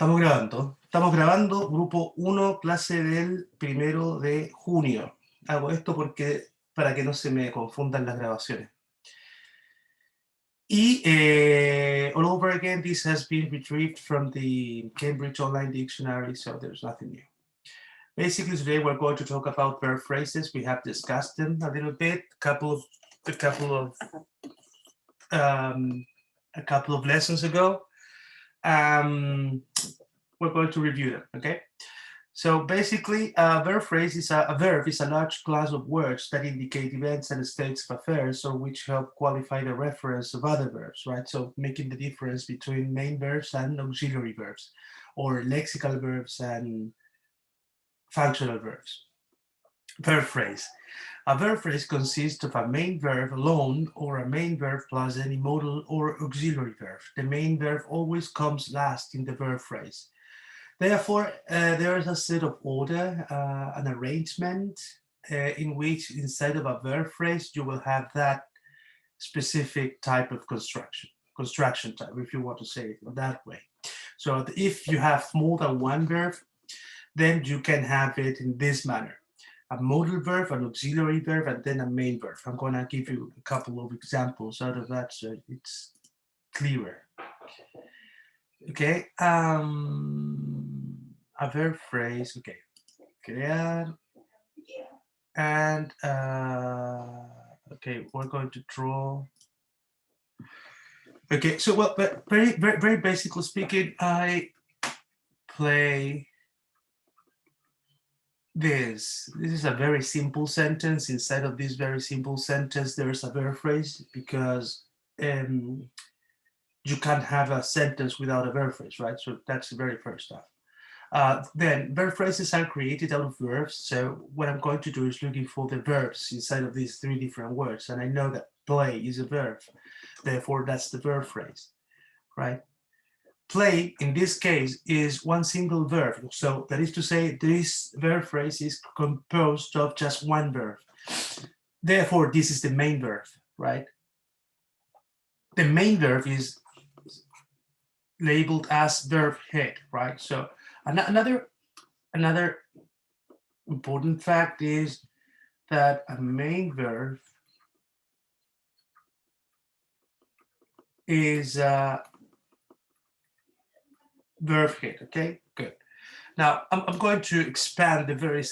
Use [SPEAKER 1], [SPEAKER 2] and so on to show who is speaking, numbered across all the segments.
[SPEAKER 1] Estamos grabando grupo 1, clase del 1 de junio. Hago esto porque para que no se me confundan las grabaciones. Y all over again, this has been retrieved from the Cambridge Online Dictionary, so there's nothing new. Basically, today we're going to talk about verb phrases. We have discussed them a little bit, a couple of lessons ago. We're going to review them, okay? So basically, a verb phrase is a verb is a large class of words that indicate events and states of affairs, or which help qualify the reference of other verbs, right? So making the difference between main verbs and auxiliary verbs, or lexical verbs and functional verbs. Verb phrase. A verb phrase consists of a main verb alone or a main verb plus any modal or auxiliary verb. The main verb always comes last in the verb phrase. Therefore, there is a set of order, an arrangement in which inside of a verb phrase you will have that specific type of construction type, if you want to say it that way. So if you have more than one verb, then you can have it in this manner. A modal verb, an auxiliary verb, and then a main verb. I'm going to give you a couple of examples out of that so it's clearer. Okay, a verb phrase, okay, crear, and okay, we're going to draw. Okay, so well, but very basically speaking, I play this. This is a very simple sentence. Inside of this very simple sentence, there is a verb phrase because you can't have a sentence without a verb phrase, right? So that's the very first stuff. Then verb phrases are created out of verbs. So what I'm going to do is looking for the verbs inside of these three different words. And I know that play is a verb. Therefore, that's the verb phrase, right? Play, in this case, is one single verb. So that is to say, this verb phrase is composed of just one verb. Therefore, this is the main verb, right? The main verb is labeled as verb head, right? So another important fact is that a main verb is verb head. Okay, good. Now I'm going to expand the very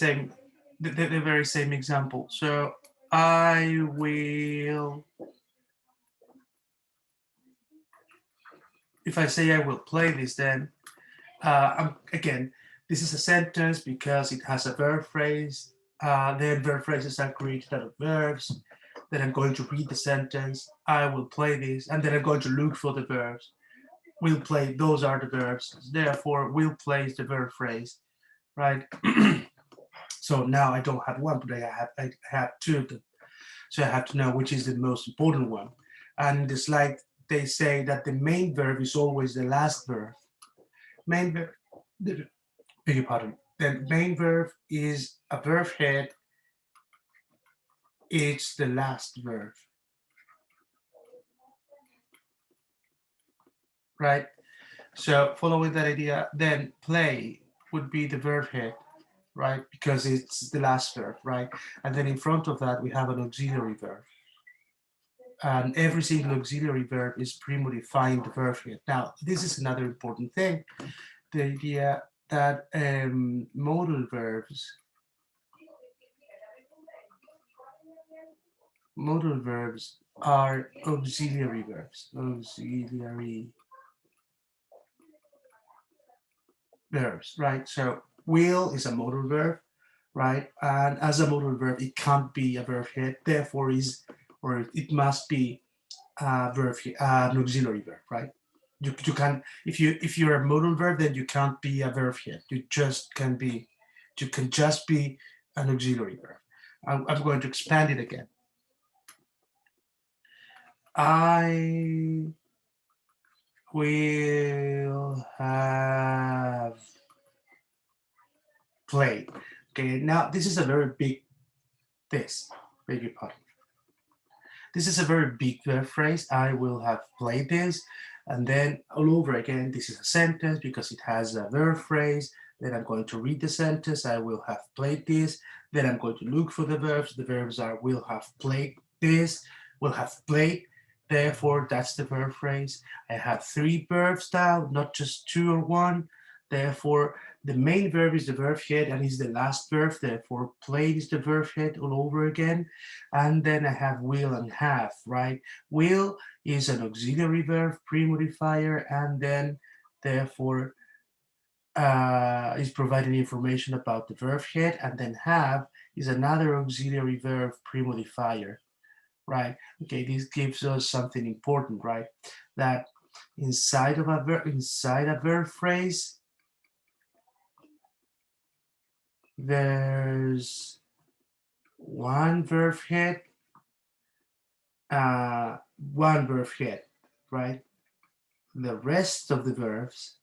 [SPEAKER 1] same example. So I will, if I say I will play this, then again, this is a sentence because it has a verb phrase. Then verb phrases are created out of verbs. Then I'm going to read the sentence. I will play this, and then I'm going to look for the verbs. Will play, those are the verbs. Therefore, will play is the verb phrase, right? So now I don't have one, but I have two of them. So I have to know which is the most important one. And in the slide, they say that the main verb is always the last verb. Main verb, beg your pardon. The main verb is a verb head. It's the last verb, right? So following that idea, then play would be the verb head, right? Because it's the last verb, right? And then in front of that, we have an auxiliary verb. And every single auxiliary verb is primo-defined verb head. Now, this is another important thing. The idea that modal verbs are auxiliary verbs. Auxiliary verbs, right? So will is a modal verb, right? And as a modal verb, it can't be a verb head. Therefore, it must be a verb, an auxiliary verb, right? You can, if you're a modal verb, then you can't be a verb head. You can just be an auxiliary verb. I'm going to expand it again. I will have played. Okay, now this is a very big beg your pardon. This is a very big verb phrase. I will have played this. And then all over again, this is a sentence because it has a verb phrase. Then I'm going to read the sentence. I will have played this. Then I'm going to look for the verbs. The verbs are will have played this, will have played. Therefore, that's the verb phrase. I have 3 verbs now, not just 2 or 1. Therefore, the main verb is the verb head and is the last verb. Therefore, played is the verb head all over again. And then I have will and have, right? Will is an auxiliary verb, pre-modifier, and then therefore is providing information about the verb head, and then have is another auxiliary verb, pre-modifier, right? Okay, this gives us something important, right? That inside of a verb phrase, there's one verb head, right? The rest of the verbs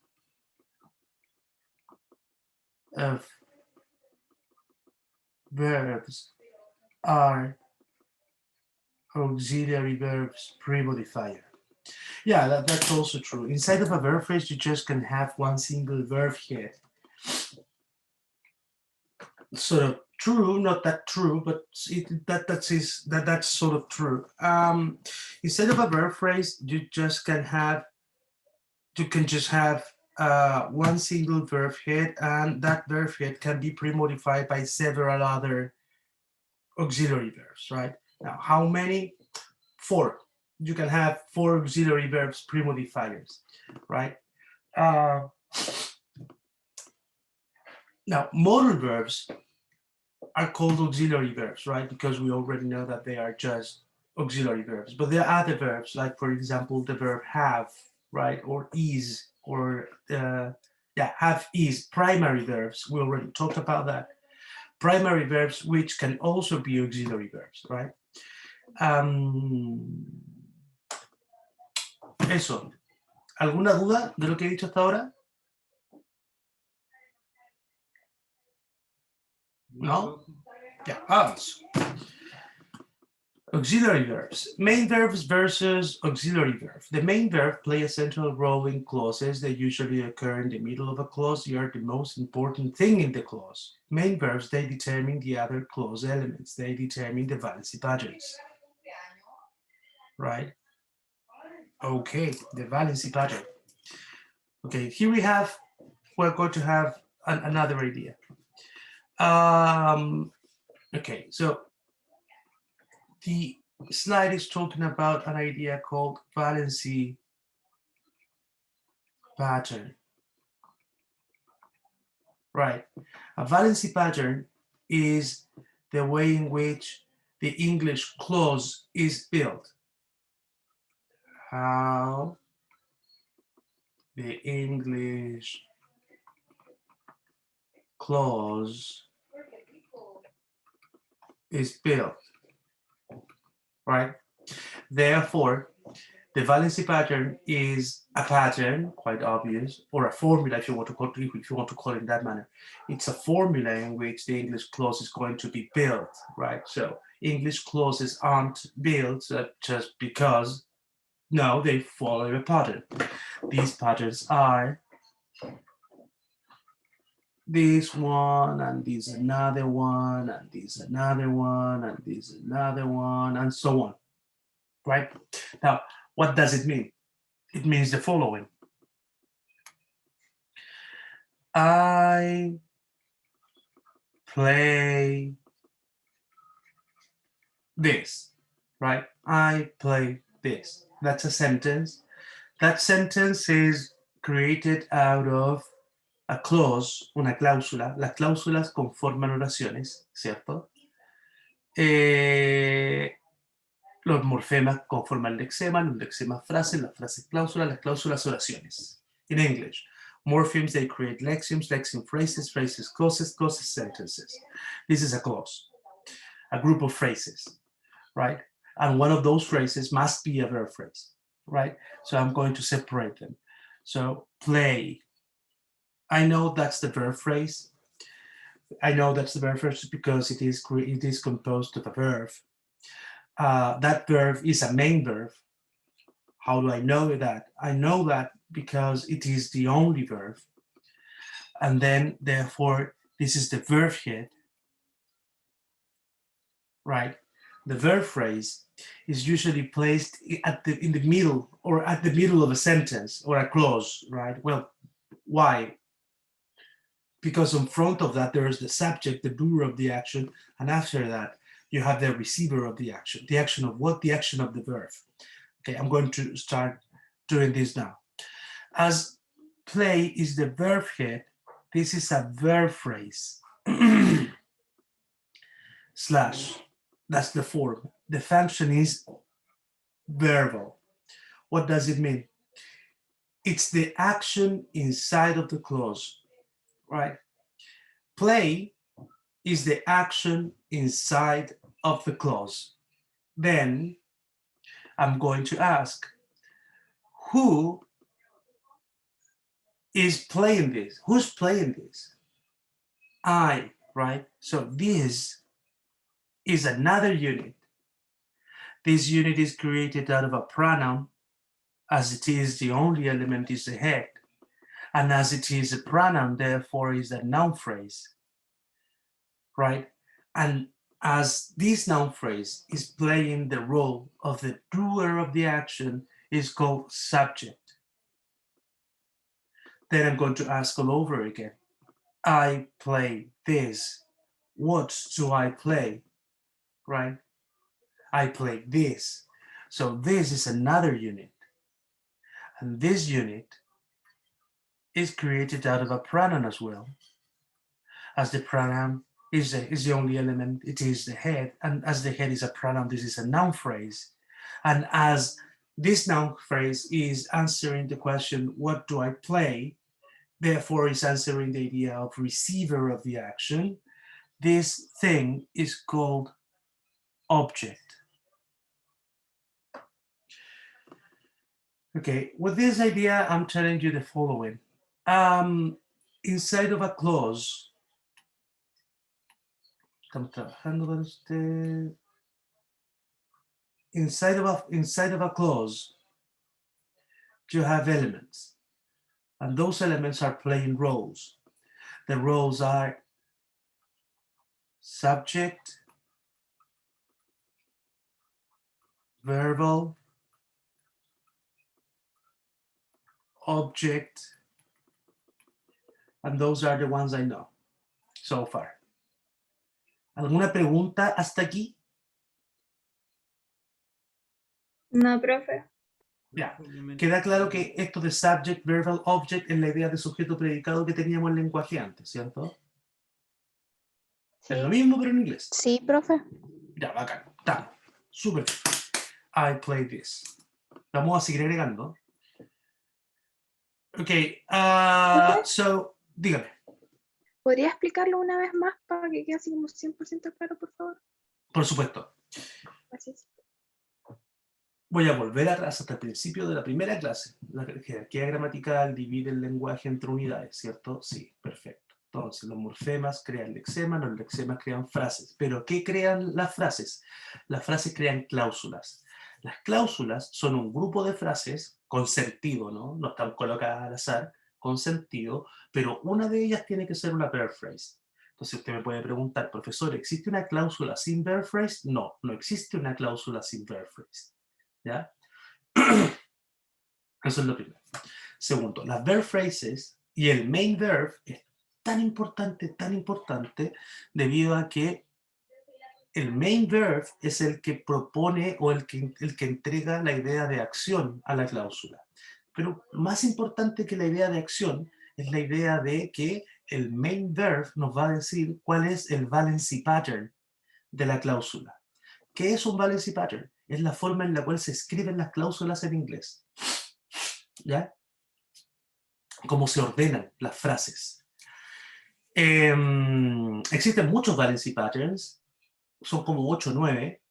[SPEAKER 1] are auxiliary verbs pre-modifier. Yeah, that's also true. Inside of a verb phrase, you just can have one single verb head. Sort of true, not that true, but that's sort of true. Instead of a verb phrase, you can just have one single verb head, and that verb head can be pre-modified by several other auxiliary verbs, right? Now, how many? 4. You can have 4 auxiliary verbs pre-modifiers, right? Now, modal verbs are called auxiliary verbs, right? Because we already know that they are just auxiliary verbs. But there are other verbs, like, for example, the verb have, right? Or is, or have, is, primary verbs. We already talked about that. Primary verbs, which can also be auxiliary verbs, right? Eso. ¿Alguna duda de lo que he dicho hasta ahora? No? Yeah, vamos. Auxiliary verbs. Main verbs versus auxiliary verbs. The main verb play a central role in clauses. They usually occur in the middle of a clause. They are the most important thing in the clause. Main verbs, they determine the other clause elements. They determine the valency patterns. Right? Okay, the valency pattern. Okay, here we're going to have another idea. Okay, so the slide is talking about an idea called valency pattern. Right. A valency pattern is the way in which the English clause is built. How the English clause is built, right? Therefore, the valency pattern is a pattern, quite obvious, or a formula, if you want to call it in that manner. It's a formula in which the English clause is going to be built, right? So English clauses aren't built just because, no, they follow a pattern. These patterns are this one, and this another one, and this another one, and this another one, and so on, right? Now, what does it mean? It means the following. I play this, right? I play this. That's a sentence. That sentence is created out of a clause, una cláusula. Las cláusulas conforman oraciones, ¿cierto? Los morfemas conforman el lexema, los lexemas frases, las frases cláusulas, las cláusulas oraciones. In English, morphemes, they create lexemes, lexeme phrases, phrases clauses, clauses sentences. This is a clause, a group of phrases, right? And one of those phrases must be a verb phrase, right? So I'm going to separate them. So play. I know that's the verb phrase. I know that's the verb phrase because it is composed of a verb. that verb is a main verb. How do I know that? I know that because it is the only verb. And then, therefore, this is the verb head, right? The verb phrase is usually placed in the middle or at the middle of a sentence or a clause, right? Well, why? Because in front of that, there is the subject, the doer of the action, and after that, you have the receiver of the action. The action of what? The action of the verb. Okay, I'm going to start doing this now. As play is the verb head, this is a verb phrase. Slash, that's the form. The function is verbal. What does it mean? It's the action inside of the clause, right? Play is the action inside of the clause. Then I'm going to ask, who is playing this? Who's playing this? I, right? So this is another unit. This unit is created out of a pronoun, as it is the only element is the head. And as it is a pronoun, therefore is a noun phrase, right? And as this noun phrase is playing the role of the doer of the action, is called subject. Then I'm going to ask all over again. I play this. What do I play? Right? I play this. So this is another unit. And this unit is created out of a pronoun as well. As the pronoun is the only element, it is the head. And as the head is a pronoun, this is a noun phrase. And as this noun phrase is answering the question, what do I play? Therefore, is answering the idea of receiver of the action. This thing is called object. Okay, with this idea, I'm telling you the following. Inside of a clause, inside of a clause, you have elements, and those elements are playing roles. The roles are subject, verbal, object, and those are the ones I know so far. ¿Alguna pregunta hasta aquí?
[SPEAKER 2] No, profe.
[SPEAKER 1] Ya, queda claro que esto de subject, verbal, object es la idea de sujeto predicado que teníamos en lenguaje antes, ¿cierto?
[SPEAKER 2] Sí.
[SPEAKER 1] Es lo mismo, pero en inglés.
[SPEAKER 2] Sí, profe.
[SPEAKER 1] Ya, bacán. Estamos. Súper. I play this. Vamos a seguir agregando. Ok. So, dígame.
[SPEAKER 2] ¿Podría explicarlo una vez más para que quede así como 100% claro, por favor?
[SPEAKER 1] Por supuesto.
[SPEAKER 2] Gracias.
[SPEAKER 1] Voy a volver atrás hasta el principio de la primera clase. La jerarquía gramatical divide el lenguaje entre unidades, ¿cierto? Sí, perfecto. Entonces, los morfemas crean lexemas, los lexemas crean frases. ¿Pero qué crean las frases? Las frases crean cláusulas. Las cláusulas son un grupo de frases con sentido, ¿no? No están colocadas al azar, con sentido, pero una de ellas tiene que ser una verb phrase. Entonces usted me puede preguntar, profesor, ¿existe una cláusula sin verb phrase? No, no existe una cláusula sin verb phrase. ¿Ya? Eso es lo primero. Segundo, las verb phrases y el main verb es tan importante debido a que el main verb es el que propone o el que entrega la idea de acción a la cláusula. Pero más importante que la idea de acción es la idea de que el main verb nos va a decir cuál es el valency pattern de la cláusula. ¿Qué es un valency pattern? Es la forma en la cual se escriben las cláusulas en inglés. ¿Ya? Cómo se ordenan las frases. Existen muchos valency patterns, son como 8 o 9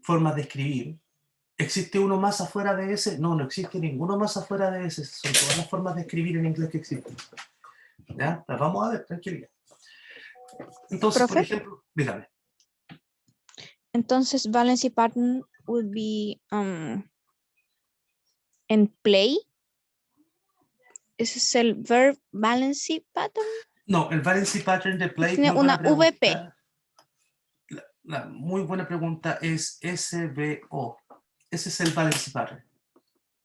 [SPEAKER 1] formas de escribir. ¿Existe uno más afuera de ese? No, no existe ninguno más afuera de ese. Son todas las formas de escribir en inglés que existen. ¿Ya? Las vamos a ver, tranquilidad. Entonces,
[SPEAKER 2] ¿Profe?
[SPEAKER 1] por ejemplo, dígame.
[SPEAKER 2] Entonces, valency pattern would be en play. Ese es el verb valency pattern.
[SPEAKER 1] No, el valency pattern de play.
[SPEAKER 2] Tiene
[SPEAKER 1] Muy buena
[SPEAKER 2] una VP.
[SPEAKER 1] pregunta. La muy buena pregunta es SVO. Ese es el valency pattern.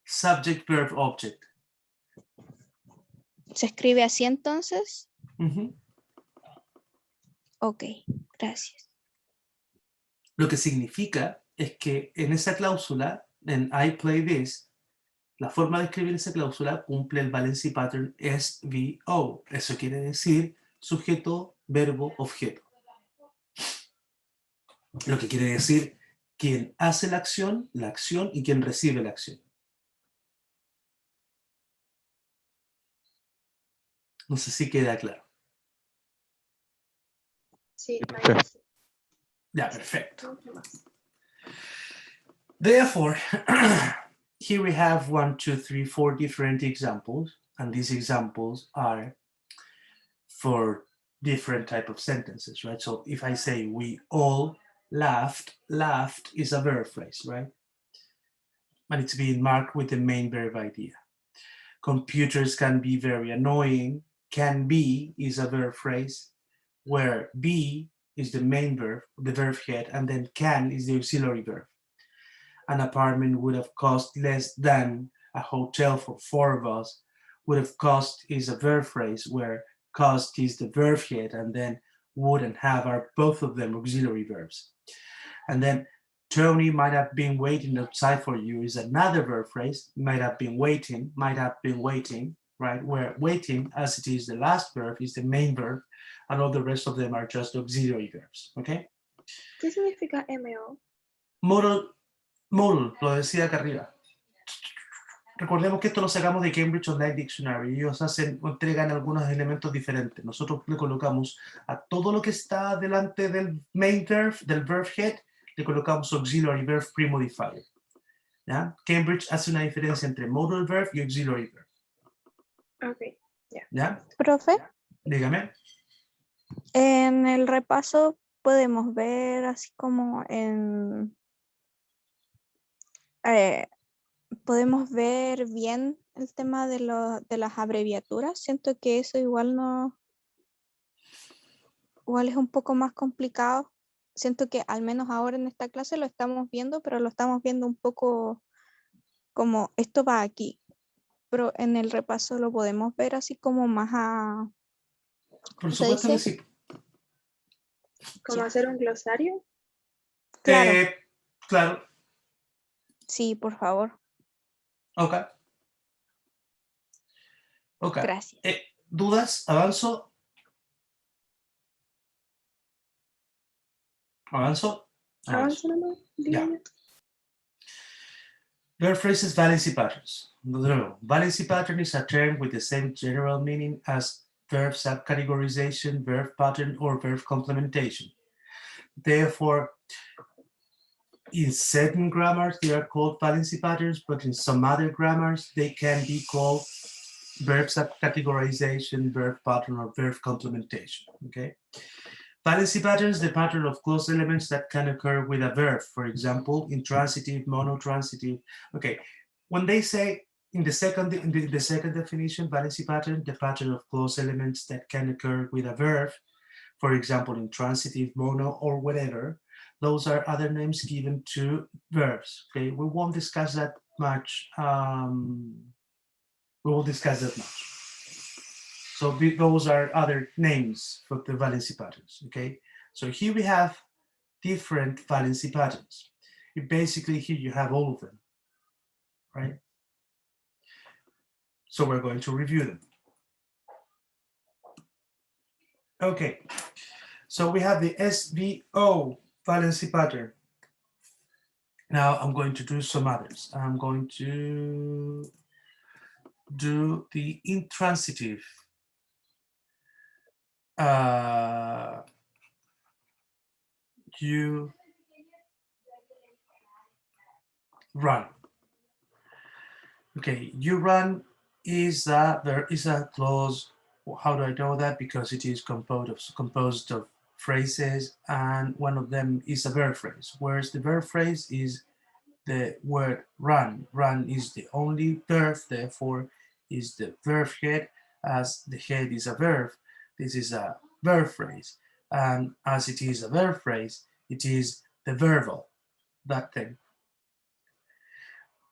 [SPEAKER 1] Subject, verb, object.
[SPEAKER 2] ¿Se escribe así entonces?
[SPEAKER 1] Ujú.
[SPEAKER 2] Ok, gracias.
[SPEAKER 1] Lo que significa es que en esa cláusula, en I play this, la forma de escribir esa cláusula cumple el valency pattern SVO. Eso quiere decir sujeto, verbo, objeto. Lo que quiere decir quien hace la acción y quien recibe la acción. No sé si queda claro.
[SPEAKER 2] Sí,
[SPEAKER 1] Ya, perfecto. Therefore, here we have 1, 2, 3, 4 different examples, and these examples are for different type of sentences, right? So if I say we all laughed, laughed is a verb phrase, right? And it's being marked with the main verb idea. Computers can be very annoying. Can be is a verb phrase where be is the main verb, the verb head, and then can is the auxiliary verb. An apartment would have cost less than a hotel for 4 of us. Would have cost is a verb phrase where cost is the verb head, and then would and have are both of them auxiliary verbs. And then Tony might have been waiting outside for you is another verb phrase. Might have been waiting, right? Where waiting, as it is the last verb, is the main verb, and all the rest of them are just auxiliary verbs, okay?
[SPEAKER 2] ¿Qué significa MO?
[SPEAKER 1] Modal, lo decía acá arriba. Recordemos que esto lo sacamos de Cambridge Online Dictionary. Ellos entregan algunos elementos diferentes. Nosotros le colocamos a todo lo que está delante del main verb, del verb head, le colocamos auxiliary verb pre-modifier. ¿Ya? Cambridge hace una diferencia entre modal verb y auxiliary verb.
[SPEAKER 2] Ok,
[SPEAKER 1] ¿Ya?
[SPEAKER 2] profe,
[SPEAKER 1] Dígame.
[SPEAKER 2] en el repaso podemos ver así como podemos ver bien el tema de las abreviaturas. Siento que eso igual es un poco más complicado. Siento que al menos ahora en esta clase lo estamos viendo, pero lo estamos viendo un poco como esto va aquí. Pero en el repaso lo podemos ver así como más a...
[SPEAKER 1] Por
[SPEAKER 2] ¿se
[SPEAKER 1] supuesto que
[SPEAKER 2] dice?
[SPEAKER 1] sí.
[SPEAKER 2] ¿Cómo hacer un glosario?
[SPEAKER 1] Claro. Claro.
[SPEAKER 2] Sí, por favor.
[SPEAKER 1] Ok. Ok.
[SPEAKER 2] Gracias.
[SPEAKER 1] ¿Dudas? ¿Avanzo? ¿Avanzo?
[SPEAKER 2] Avanza nomás,
[SPEAKER 1] Ya.
[SPEAKER 2] dígame.
[SPEAKER 1] Verb phrases valency patterns. No. Valency pattern is a term with the same general meaning as verb subcategorization, verb pattern, or verb complementation. Therefore, in certain grammars, they are called valency patterns, but in some other grammars, they can be called verb subcategorization, verb pattern, or verb complementation, okay? Valency patterns, the pattern of clause elements that can occur with a verb, for example, intransitive, monotransitive. Okay, when they say in the second definition, valency pattern, the pattern of clause elements that can occur with a verb, for example, intransitive, mono, or whatever, those are other names given to verbs. Okay, we won't discuss that much. So those are other names for the valency patterns, okay? So here we have different valency patterns. Basically, here you have all of them, right? So we're going to review them. Okay, so we have the SVO valency pattern. Now I'm going to do some others. I'm going to do the intransitive. You run. Okay, you run is a clause. How do I know that? Because it is composed of phrases, and one of them is a verb phrase, whereas the verb phrase is the word run. Run is the only verb, therefore is the verb head. As the head is a verb, this is a verb phrase. And as it is a verb phrase, it is the verbal, that thing.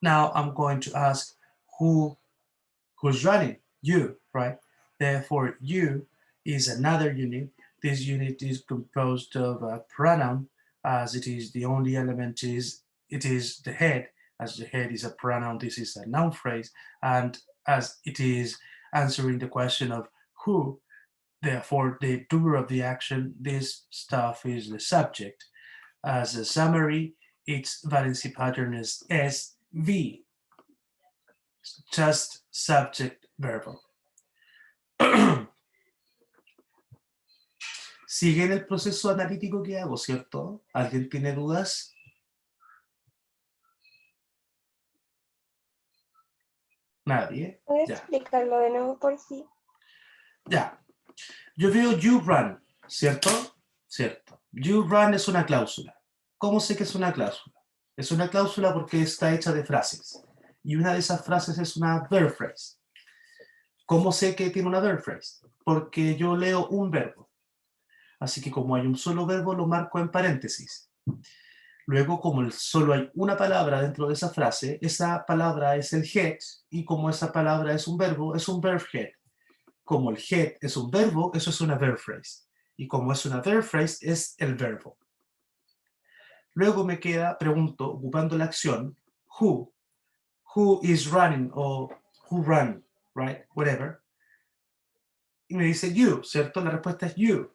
[SPEAKER 1] Now I'm going to ask who's running? You, right? Therefore, you is another unit. This unit is composed of a pronoun, as it is the only element it is the head. As the head is a pronoun, this is a noun phrase. And as it is answering the question of who, therefore the doer of the action, this stuff is the subject. As a summary, its valency pattern is SV, just subject verbal. ¿Siguen el proceso analítico que hago, cierto? ¿Alguien tiene dudas? Nadie.
[SPEAKER 3] ¿Puedes
[SPEAKER 1] Ya.
[SPEAKER 3] explicarlo de nuevo por sí?
[SPEAKER 1] Ya. Yo veo you run, ¿cierto? Cierto. You run es una cláusula. ¿Cómo sé que es una cláusula? Es una cláusula porque está hecha de frases. Y una de esas frases es una verb phrase. ¿Cómo sé que tiene una verb phrase? Porque yo leo un verbo. Así que como hay un solo verbo, lo marco en paréntesis. Luego, como solo hay una palabra dentro de esa frase, esa palabra es el head, y como esa palabra es un verbo head. Como el head es un verbo, eso es una verb phrase. Y como es una verb phrase, es el verbo. Luego me queda, pregunto, ocupando la acción, who is running, o who run, right, whatever. Y me dice you, ¿cierto? La respuesta es you.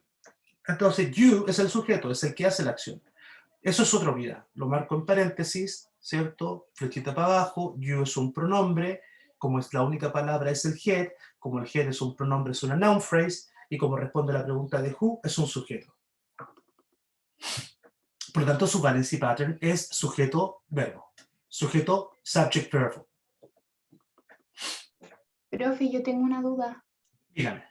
[SPEAKER 1] Entonces, you es el sujeto, es el que hace la acción. Eso es otra unidad. Lo marco en paréntesis, ¿cierto? Flechita para abajo. You es un pronombre. Como es la única palabra es el head. Como el head es un pronombre, es una noun phrase. Y como responde a la pregunta de who, es un sujeto. Por lo tanto, su valency pattern es sujeto-verbo. Sujeto, subject, verbo.
[SPEAKER 4] Profe, yo tengo una duda.
[SPEAKER 1] Dígame.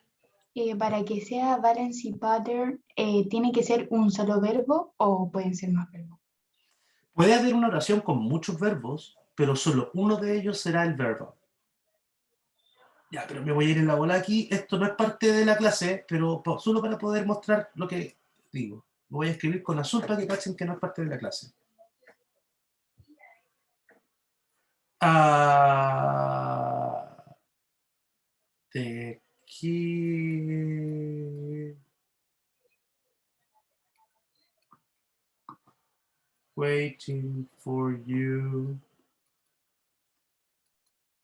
[SPEAKER 4] Para que sea valency pattern, ¿tiene que ser un solo verbo o pueden ser más verbos?
[SPEAKER 1] Puede haber una oración con muchos verbos, pero solo uno de ellos será el verbo. Ya, pero me voy a ir en la bola aquí. Esto no es parte de la clase, pero solo para poder mostrar lo que digo. Lo voy a escribir con azul para que cachen que no es parte de la clase. The kid waiting for you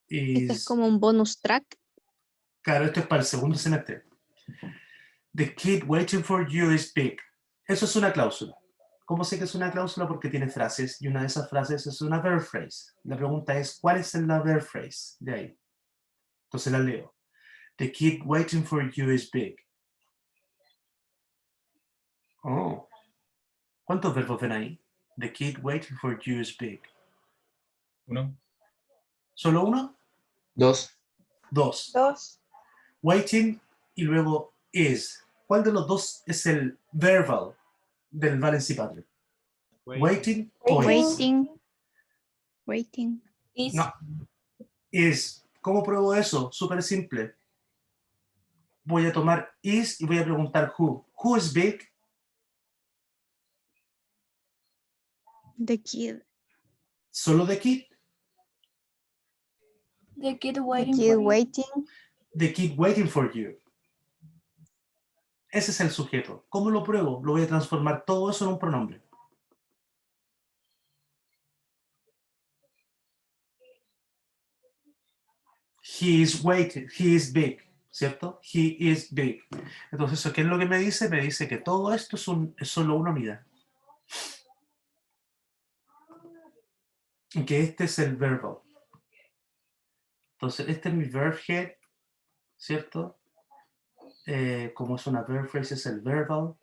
[SPEAKER 2] Esto es
[SPEAKER 1] is...
[SPEAKER 2] como un bonus track.
[SPEAKER 1] Claro, esto es para el segundo semestre. The kid waiting for you is big. Eso es una cláusula. ¿Cómo sé que es una cláusula? Porque tiene frases y una de esas frases es una verb phrase. La pregunta es, ¿cuál es la verb phrase de ahí? Entonces la leo. The kid waiting for you is big. Oh. ¿Cuántos verbos ven ahí? The kid waiting for you is big.
[SPEAKER 5] Uno.
[SPEAKER 1] ¿Solo uno?
[SPEAKER 5] Dos.
[SPEAKER 1] Dos.
[SPEAKER 3] Dos.
[SPEAKER 1] Waiting y luego is. ¿Cuál de los dos es el verbal del valency pattern? Waiting o is.
[SPEAKER 2] Waiting.
[SPEAKER 1] No. Is. ¿Cómo pruebo eso? Súper simple. Voy a tomar is y voy a preguntar who. Who is big?
[SPEAKER 2] The kid.
[SPEAKER 1] ¿Solo the kid?
[SPEAKER 3] The kid
[SPEAKER 2] The
[SPEAKER 3] waiting
[SPEAKER 2] kid
[SPEAKER 3] for you.
[SPEAKER 2] waiting.
[SPEAKER 1] The kid waiting for you. Ese es el sujeto. ¿Cómo lo pruebo? Lo voy a transformar todo eso en un pronombre. He is waiting. He is big. ¿Cierto? He is big. Entonces, ¿qué es lo que me dice? Me dice que todo esto es solo una unidad. Y que este es el verbal. Entonces, este es mi verb head, ¿cierto? Como es una verb phrase, es el verbal.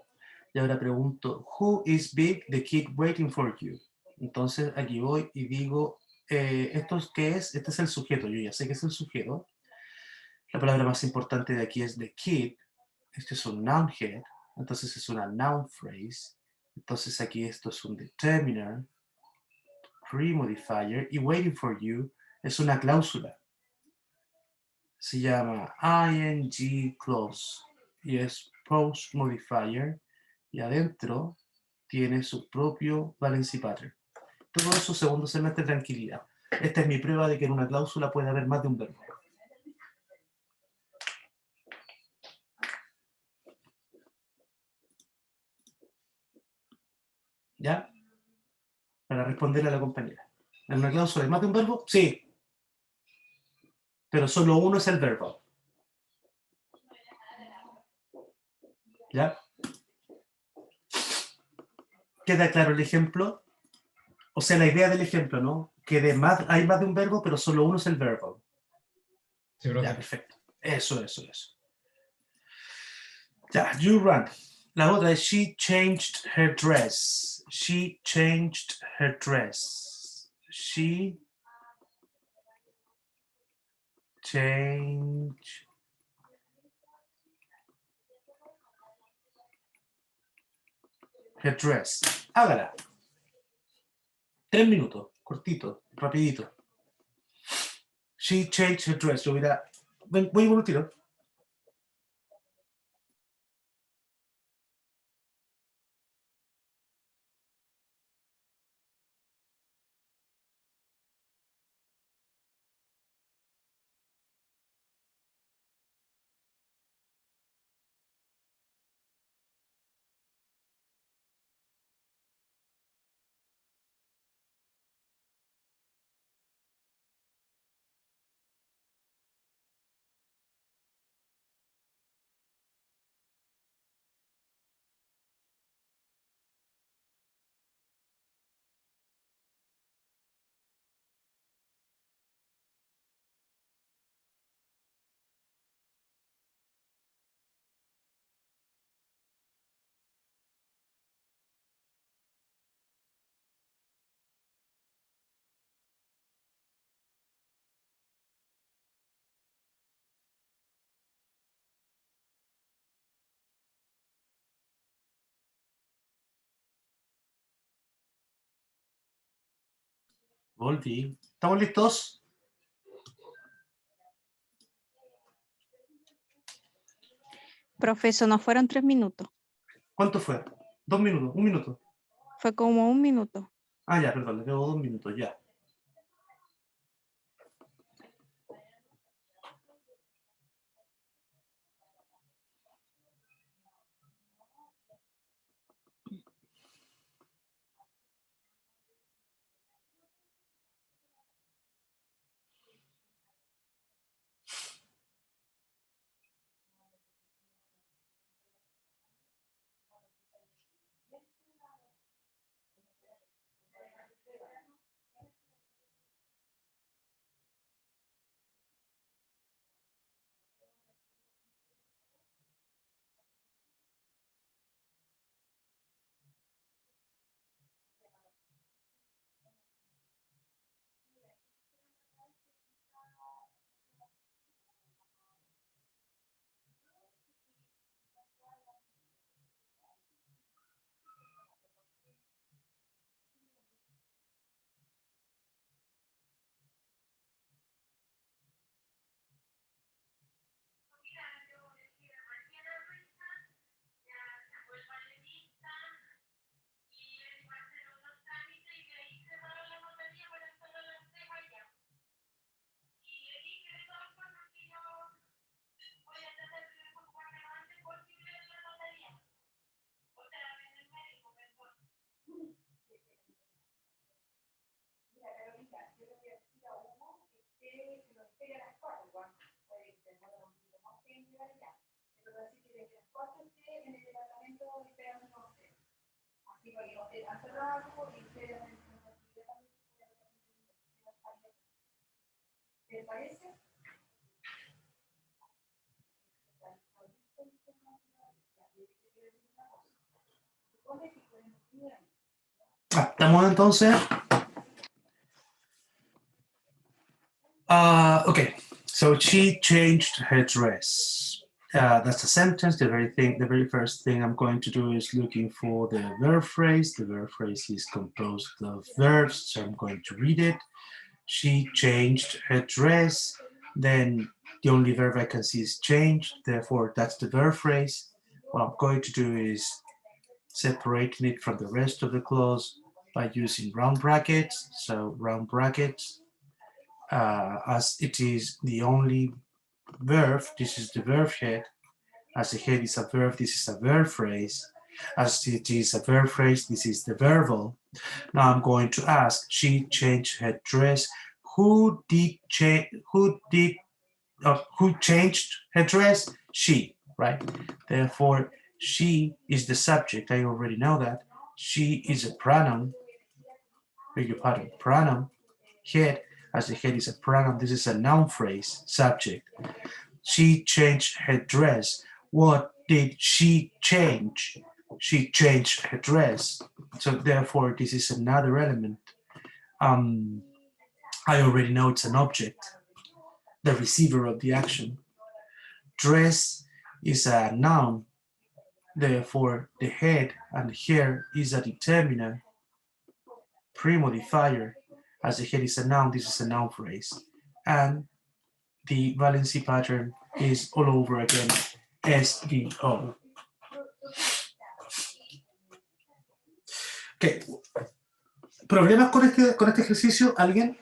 [SPEAKER 1] Y ahora pregunto, who is big? The kid waiting for you. Entonces, aquí voy y digo, ¿esto qué es? Este es el sujeto. Yo ya sé que es el sujeto. La palabra más importante de aquí es the kid. Este es un noun head. Entonces es una noun phrase. Entonces aquí esto es un determiner, pre-modifier, y waiting for you es una cláusula. Se llama ing clause y es post modifier, y adentro tiene su propio valency pattern. Todo eso segundo semestre, tranquilidad. Esta es mi prueba de que en una cláusula puede haber más de un verbo. ¿Ya? Para responderle a la compañera. ¿En una cláusula hay más de un verbo? Sí. Pero solo uno es el verbo. ¿Ya? ¿Queda claro el ejemplo? O sea, la idea del ejemplo, ¿no? Que hay más de un verbo, pero solo uno es el verbo.
[SPEAKER 5] Sí, profe.
[SPEAKER 1] Ya, perfecto. Eso. Ya, you run. La otra es she changed her dress. She changed her dress. She changed her dress. Hágala. 3 minutos, cortito, rapidito. She changed her dress. Yo mira, voy por un tiro. Volví. ¿Estamos listos?
[SPEAKER 2] Profesor, no fueron 3 minutos,
[SPEAKER 1] ¿Cuánto fue? 2 minutos, 1 minuto.
[SPEAKER 2] fue como 1 minuto.
[SPEAKER 1] Ah, ya, perdón, le debo 2 minutos, ya. ¿Estamos entonces? Okay, so she changed her dress. That's a sentence. The very first thing I'm going to do is looking for the verb phrase. The verb phrase is composed of verbs, so I'm going to read it. She changed her dress. Then the only verb I can see is changed. Therefore, that's the verb phrase. What I'm going to do is separating it from the rest of the clause by using round brackets. So round brackets, as it is the only verb, this is the verb head. As the head is a verb, this is a verb phrase. As it is a verb phrase, this is the verbal. Now I'm going to ask, she changed her dress. Who changed her dress? She, right? Therefore, she is the subject. I already know that. She is a pronoun. Beg your pardon, pronoun. Head, as the head is a pronoun, this is a noun phrase, subject. She changed her dress. What did she change? She changed her dress. So therefore, this is another element. I already know it's an object, the receiver of the action. Dress is a noun. Therefore, the head and hair is a determiner, pre-modifier. As the head is a noun, this is a noun phrase. And the valency pattern is all over again, SVO. Okay. ¿Problemas con este ejercicio? ¿Alguien?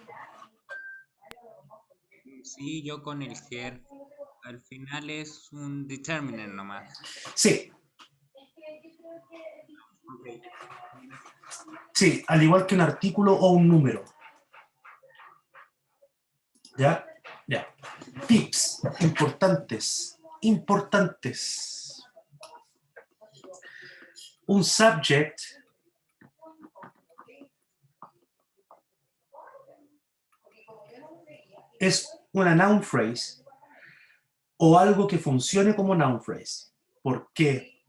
[SPEAKER 3] Sí, yo con el her. Al final es un determiner nomás.
[SPEAKER 1] Sí.
[SPEAKER 3] Okay.
[SPEAKER 1] Sí, al igual que un artículo o un número. ¿Ya? Ya. Tips importantes. Importantes. Un subject es una noun phrase o algo que funcione como noun phrase. ¿Por qué?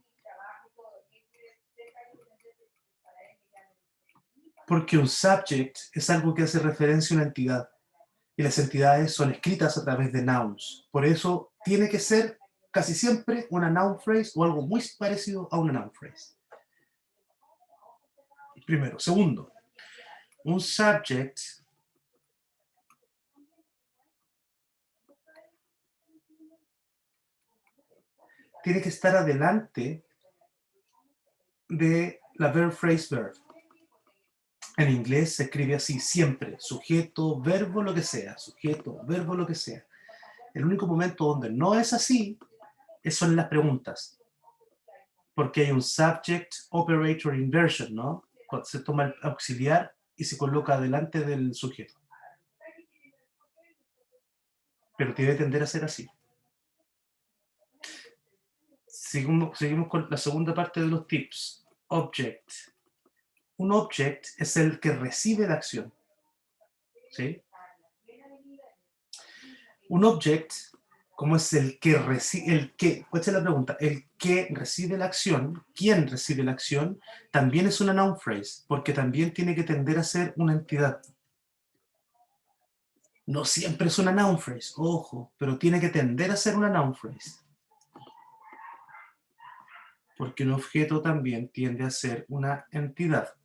[SPEAKER 1] Porque un subject es algo que hace referencia a una entidad y las entidades son escritas a través de nouns. Por eso tiene que ser casi siempre una noun phrase o algo muy parecido a una noun phrase. Primero. Segundo, un subject tiene que estar adelante de la verb phrase verb. En inglés se escribe así siempre, sujeto, verbo, lo que sea, sujeto, verbo, lo que sea. El único momento donde no es así son en las preguntas, porque hay un subject operator inversion, ¿no? Cuando se toma el auxiliar y se coloca delante del sujeto. Pero debe tender a ser así. Seguimos con la segunda parte de los tips. Object. Un object es el que recibe la acción. ¿Sí? Un object, como es el que recibe, ¿cuál es la pregunta? El que recibe la acción, ¿quién recibe la acción? También es una noun phrase, porque también tiene que tender a ser una entidad. No siempre es una noun phrase, ojo, pero tiene que tender a ser una noun phrase. Porque un objeto también tiende a ser una entidad.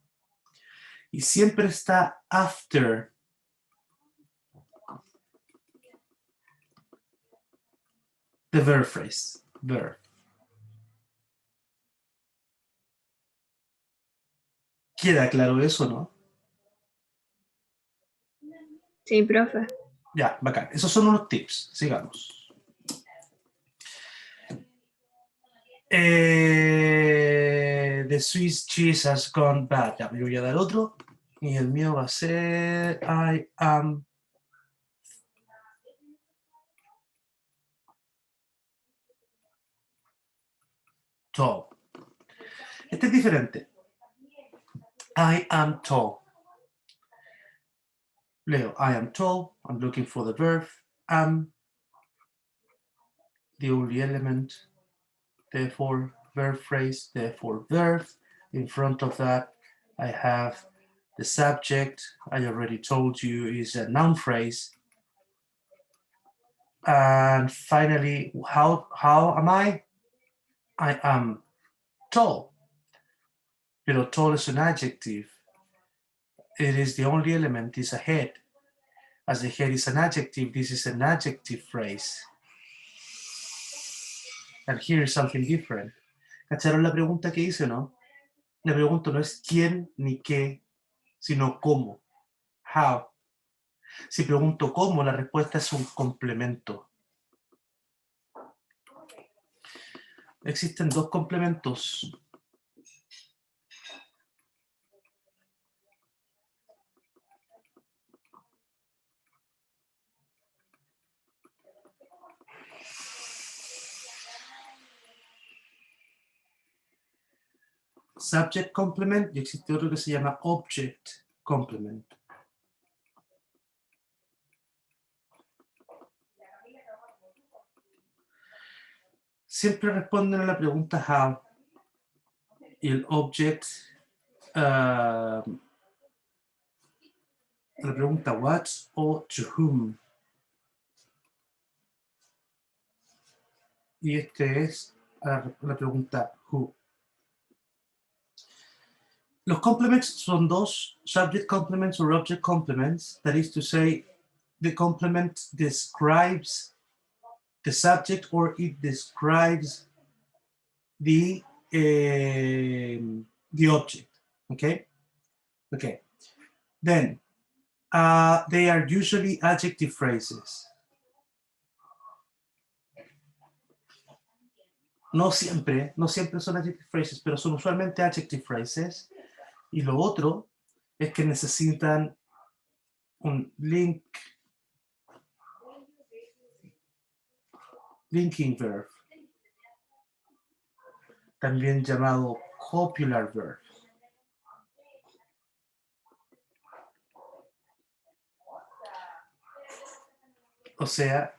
[SPEAKER 1] Y siempre está after the verb phrase, verb. ¿Queda claro eso, no?
[SPEAKER 6] Sí, profe.
[SPEAKER 1] Ya, bacán. Esos son unos tips. Sigamos. The Swiss cheese has gone bad. Ya, me voy a dar otro. Y el mío va a ser I am tall. Este es diferente. I am tall. Leo, I am tall. I'm looking for the verb. Am, the only element. Therefore, verb phrase. Therefore, verb. In front of that, I have the subject. I already told you is a noun phrase. And finally, how am I? I am tall. Pero tall is an adjective. It is the only element is a head. As the head is an adjective, this is an adjective phrase. And here is something different. ¿Cacharon la pregunta que hice, no? La pregunta no es quién ni qué, sino cómo. How. Si pregunto cómo, la respuesta es un complemento. Existen dos complementos. Subject complement y existe otro que se llama object complement. Siempre responden a la pregunta how y el object la pregunta what o to whom. Y este es la pregunta who. Los complements son dos, subject complements or object complements. That is to say, the complement describes the subject or it describes the object. Okay. Then they are usually adjective phrases. No siempre son adjective phrases, pero son usualmente adjective phrases. Y lo otro es que necesitan un linking verb, también llamado copular verb. O sea,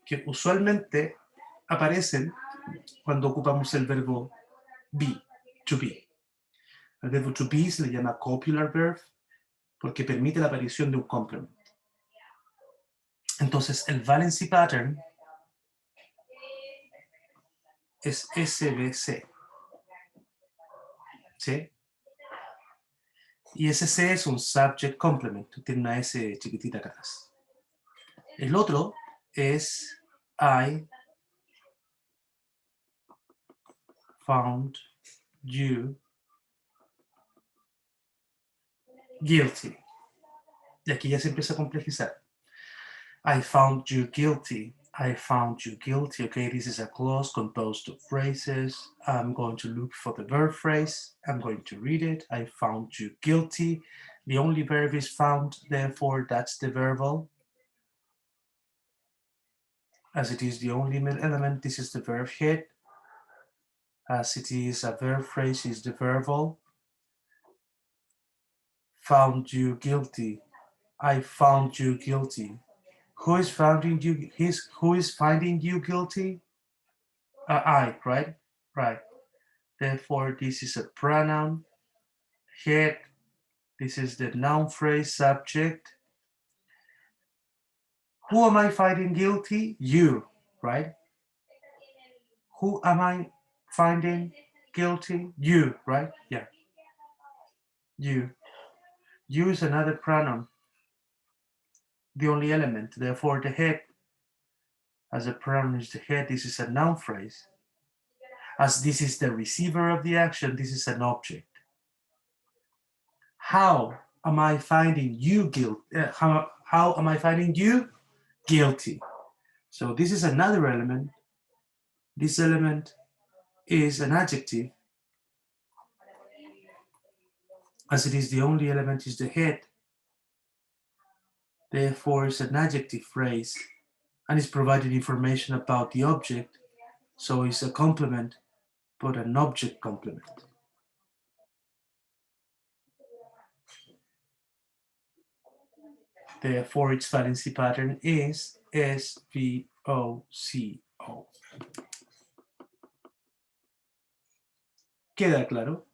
[SPEAKER 1] que usualmente aparecen cuando ocupamos el verbo be, to be. Al verbo to be se le llama copular verb porque permite la aparición de un complement. Entonces, el valency pattern es SVC. ¿Sí? Y SC es un subject complement, tiene una S chiquitita acá atrás. El otro es I found you guilty. Y aquí ya se empieza a complejizar. I found you guilty. I found you guilty. Okay, this is a clause composed of phrases. I'm going to look for the verb phrase. I'm going to read it. I found you guilty. The only verb is found, therefore that's the verbal. As it is the only element, this is the verb head. As it is a verb phrase, is the verbal. Found you guilty. I found you guilty. Who is finding you? Who is finding you guilty? I, right? Right. Therefore, this is a pronoun. Head. This is the noun phrase subject. Who am I finding guilty? You, right? Who am I finding guilty? You, right? Yeah. You. You is another pronoun. The only element. Therefore, the head, as a pronoun is the head, this is a noun phrase. As this is the receiver of the action, this is an object. How am I finding you guilty? How am I finding you guilty? So this is another element. This element is an adjective. As it is the only element is the head. Therefore, it's an adjective phrase and it's providing information about the object. So it's a complement, but an object complement. Therefore, its valency pattern is SVOCO. ¿Queda claro?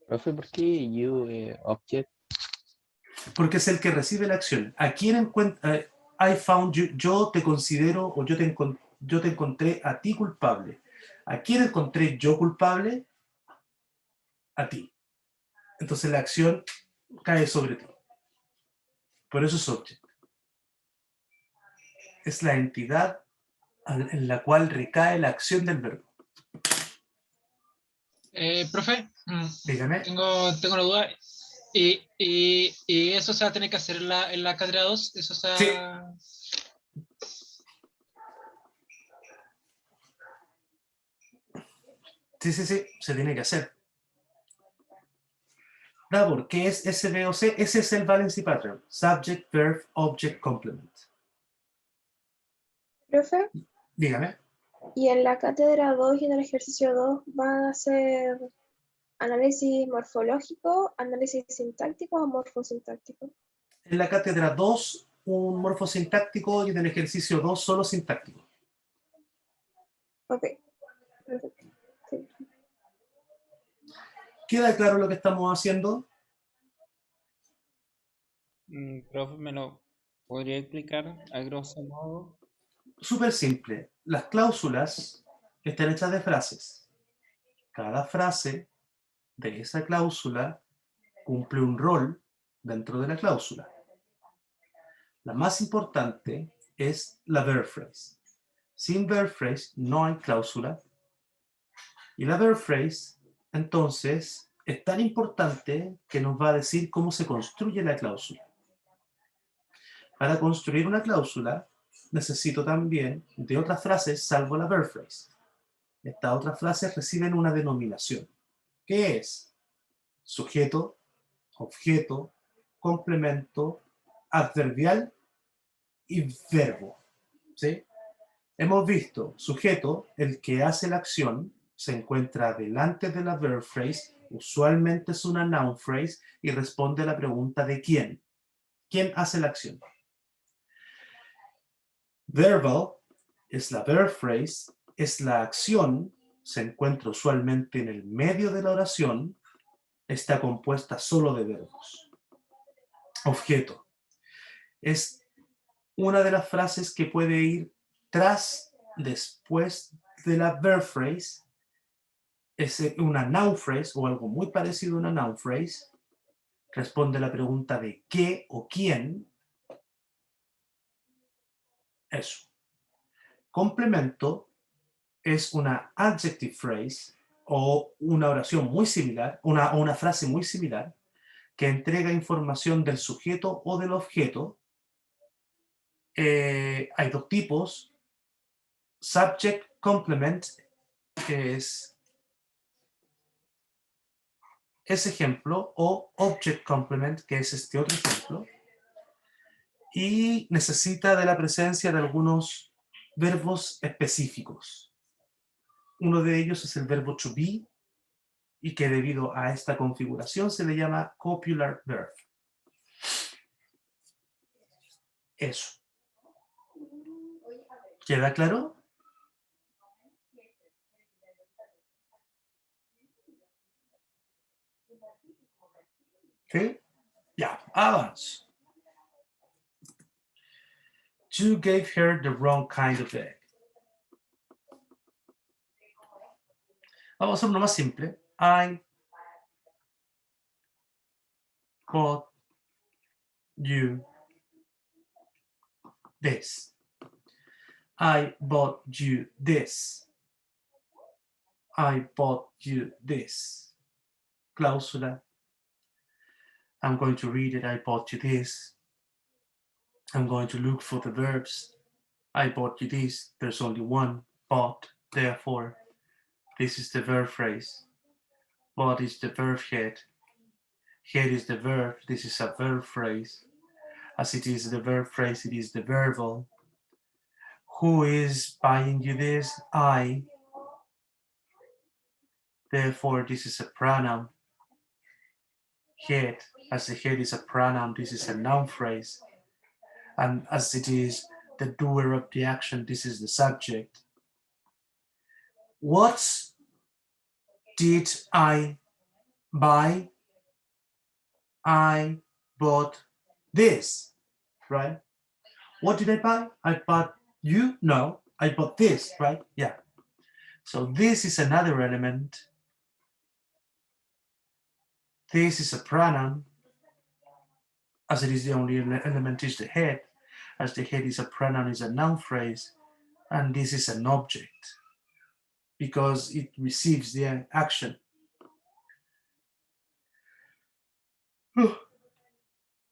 [SPEAKER 5] Profe, ¿por qué you object?
[SPEAKER 1] porque es el que recibe la acción. ¿A quién encuentra? I found you, yo te considero o yo te encontré a ti culpable. ¿A quién encontré yo culpable? A ti. Entonces la acción cae sobre ti. Por eso es object. Es la entidad en la cual recae la acción del verbo.
[SPEAKER 7] Profe,
[SPEAKER 1] Dígame.
[SPEAKER 7] tengo una duda. ¿Y eso se va a tener que hacer en la cátedra 2? Eso se
[SPEAKER 1] Sí. Sí, se tiene que hacer. Davor, ¿qué es SVOC? Ese es el Valency Pattern. Subject, Verb, Object, Complement.
[SPEAKER 6] Profe,
[SPEAKER 1] Dígame.
[SPEAKER 6] y en la cátedra 2 y en el ejercicio 2 van a hacer análisis morfológico, análisis sintáctico o morfosintáctico.
[SPEAKER 1] En la cátedra 2, un morfosintáctico y en el ejercicio 2, solo sintáctico.
[SPEAKER 6] Ok, perfecto. Sí.
[SPEAKER 1] ¿Queda claro lo que estamos haciendo?
[SPEAKER 3] Profe, ¿me lo podría explicar a grosso modo?
[SPEAKER 1] Súper simple. Las cláusulas están hechas de frases. Cada frase de esa cláusula cumple un rol dentro de la cláusula. La más importante es la verb phrase. Sin verb phrase no hay cláusula. Y la verb phrase, entonces, es tan importante que nos va a decir cómo se construye la cláusula. Para construir una cláusula, necesito también de otras frases salvo la verb phrase. Estas otras frases reciben una denominación, que es sujeto, objeto, complemento, adverbial y verbo. ¿Sí? Hemos visto sujeto, el que hace la acción, se encuentra delante de la verb phrase, usualmente es una noun phrase y responde a la pregunta de quién. ¿Quién hace la acción? Verbal es la verb phrase, es la acción, se encuentra usualmente en el medio de la oración, está compuesta solo de verbos. Objeto es una de las frases que puede ir después de la verb phrase, es una noun phrase o algo muy parecido a una noun phrase, responde a la pregunta de qué o quién. Eso. Complemento es una adjective phrase o una oración muy similar, una frase muy similar, que entrega información del sujeto o del objeto. Hay dos tipos. Subject complement, que es ese ejemplo, o object complement, que es este otro ejemplo, y necesita de la presencia de algunos verbos específicos. Uno de ellos es el verbo to be, y que debido a esta configuración se le llama copular verb. Eso. ¿Queda claro? ¿Sí? Ya, avance. You gave her the wrong kind of egg. Vamos a hacer uno más simple. I bought you this. I bought you this. I bought you this. Cláusula. I'm going to read it. I bought you this. I'm going to look for the verbs. I bought you this. There's only one. Bought. Therefore, this is the verb phrase. Bought is the verb head. Head is the verb. This is a verb phrase. As it is the verb phrase, it is the verbal. Who is buying you this? I. Therefore, this is a pronoun. Head, as the head is a pronoun, this is a noun phrase. And as it is the doer of the action, this is the subject. What did I buy? I bought this, right? What did I buy? I bought you? No, I bought this, right? Yeah. So this is another element. This is a pronoun, as it is the only element is the head, as the head is a pronoun, is a noun phrase, and this is an object because it receives the action.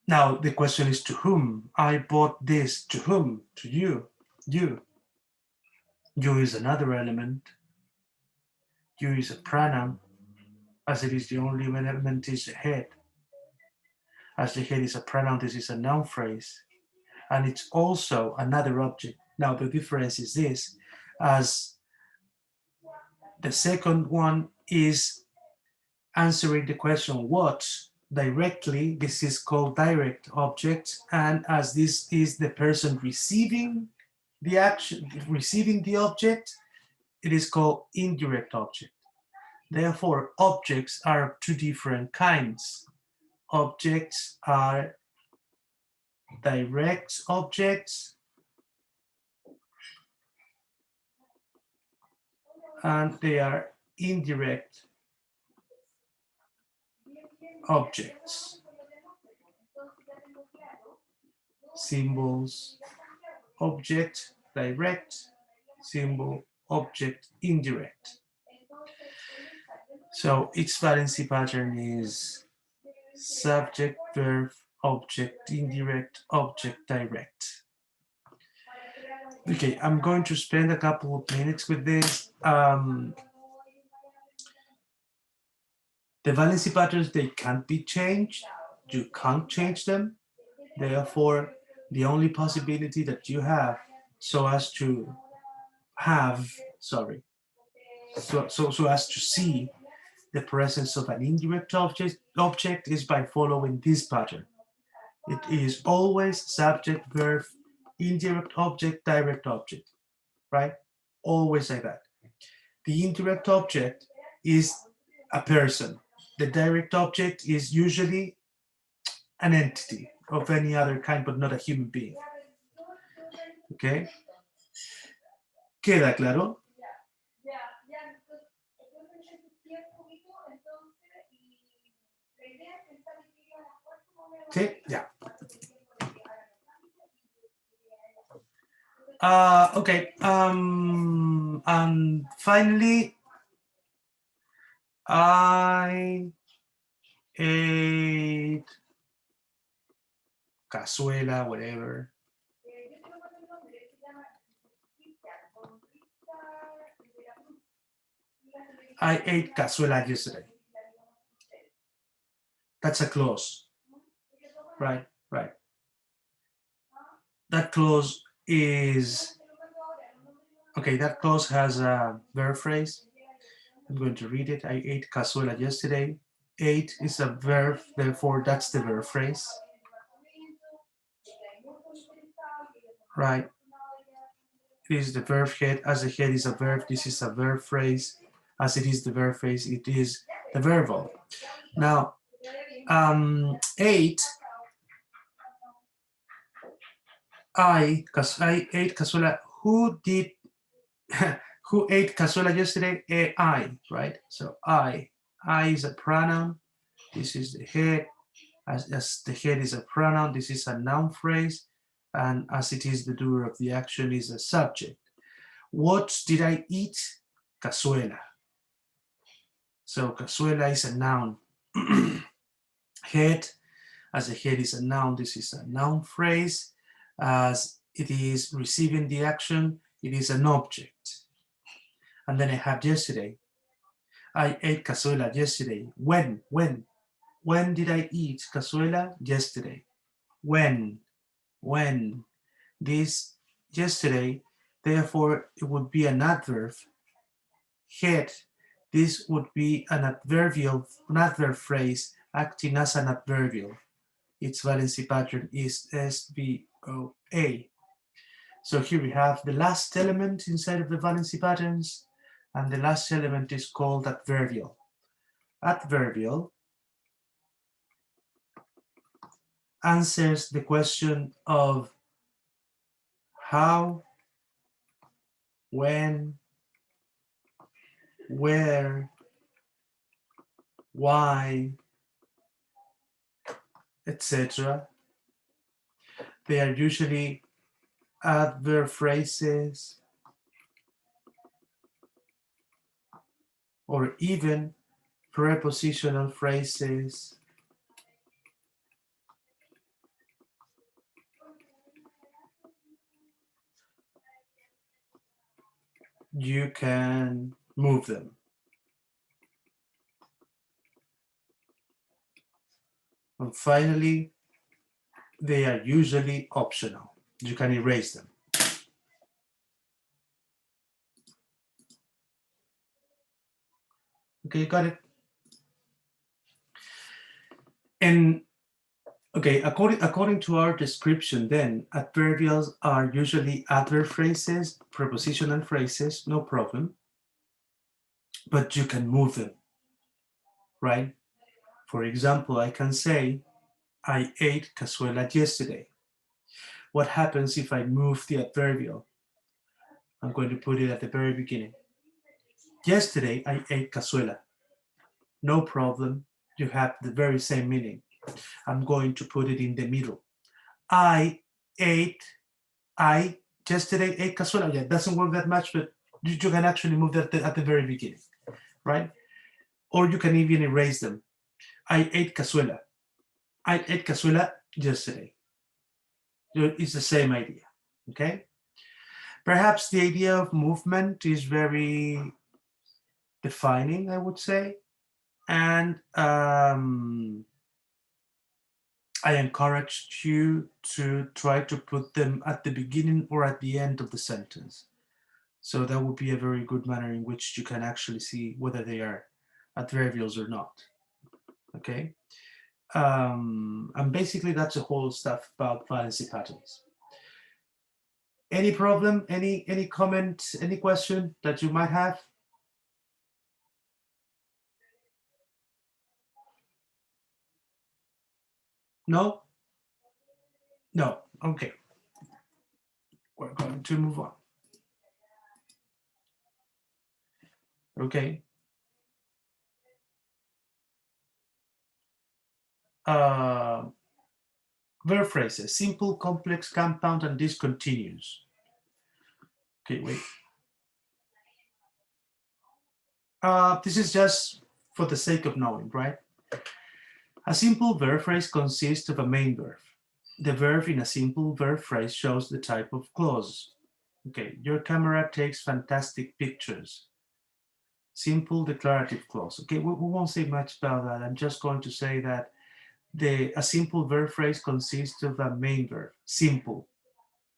[SPEAKER 1] Now the question is to whom? I bought this to whom? To you. You. You is another element. You is a pronoun, as it is the only element is the head. As the head is a pronoun, this is a noun phrase. And it's also another object. Now the difference is this, as the second one is answering the question what directly, this is called direct object, and as this is the person receiving the action, receiving the object, it is called indirect object. Therefore, objects are of two different kinds. Objects are direct objects and they are indirect objects. Symbols, object, direct, symbol, object, indirect. So its valency pattern is subject, verb, object, indirect, object, direct. Okay, I'm going to spend a couple of minutes with this. The valency patterns, they can't be changed. You can't change them. Therefore, the only possibility that you have so as to see the presence of an indirect object is by following this pattern. It is always subject, verb, indirect object, direct object, right? Always like that. The indirect object is a person. The direct object is usually an entity of any other kind, but not a human being. Okay? ¿Queda claro? Sí, yeah. Okay. And finally, I ate cazuela, whatever. I ate cazuela yesterday. That's a clause. Right, right. That clause is, okay, that clause has a verb phrase. I'm going to read it. I ate cazuela yesterday. Ate is a verb, therefore that's the verb phrase. Right. It is the verb head. As the head is a verb, this is a verb phrase. As it is the verb phrase, it is the verbal. Now, ate, I ate cazuela. Who ate cazuela yesterday? I, right? So I is a pronoun. This is the head. As the head is a pronoun, this is a noun phrase. And as it is the doer of the action is a subject. What did I eat? Cazuela. So cazuela is a noun. Head, as the head is a noun, this is a noun phrase. As it is receiving the action, it is an object. And then I have yesterday. I ate cazuela yesterday. When did I eat cazuela? Yesterday. When. This yesterday, therefore it would be an adverb. Head, this would be an adverb phrase acting as an adverbial. Its valency pattern is SVOA. So here we have the last element inside of the valency patterns, and the last element is called adverbial. Adverbial answers the question of how, when, where, why, etc. They are usually adverb phrases or even prepositional phrases. You can move them. And finally, they are usually optional. You can erase them. Okay, got it? And okay, according to our description, then adverbials are usually adverb phrases, prepositional phrases, no problem. But you can move them, right? For example, I can say, I ate cazuela yesterday. What happens if I move the adverbial? I'm going to put it at the very beginning. Yesterday, I ate cazuela. No problem. You have the very same meaning. I'm going to put it in the middle. I yesterday ate cazuela. Yeah, it doesn't work that much, but you can actually move that at the very beginning, right? Or you can even erase them. I ate cazuela. I ate cazuela yesterday. It's the same idea, okay? Perhaps the idea of movement is very defining, I would say. And I encouraged you to try to put them at the beginning or at the end of the sentence. So that would be a very good manner in which you can actually see whether they are adverbials or not, okay? And basically that's the whole stuff about valency patterns. Any problem, any comment, any question that you might have? No? No, okay. We're going to move on. Okay. Verb phrases, simple, complex, compound, and discontinuous. Okay, wait. This is just for the sake of knowing, right? A simple verb phrase consists of a main verb. The verb in a simple verb phrase shows the type of clause. Okay, your camera takes fantastic pictures. Simple declarative clause. Okay, we won't say much about that. I'm just going to say that a simple verb phrase consists of a main verb, simple.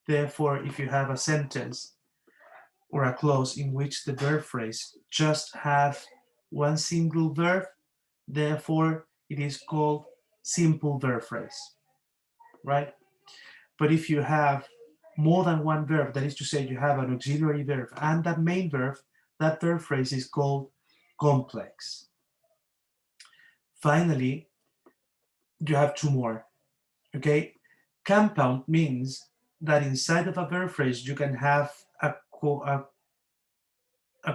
[SPEAKER 1] Therefore, if you have a sentence or a clause in which the verb phrase just have one single verb, therefore it is called simple verb phrase, right? But if you have more than one verb, that is to say you have an auxiliary verb and that main verb, that verb phrase is called complex. Finally, you have two more, okay? Compound means that inside of a verb phrase you can have a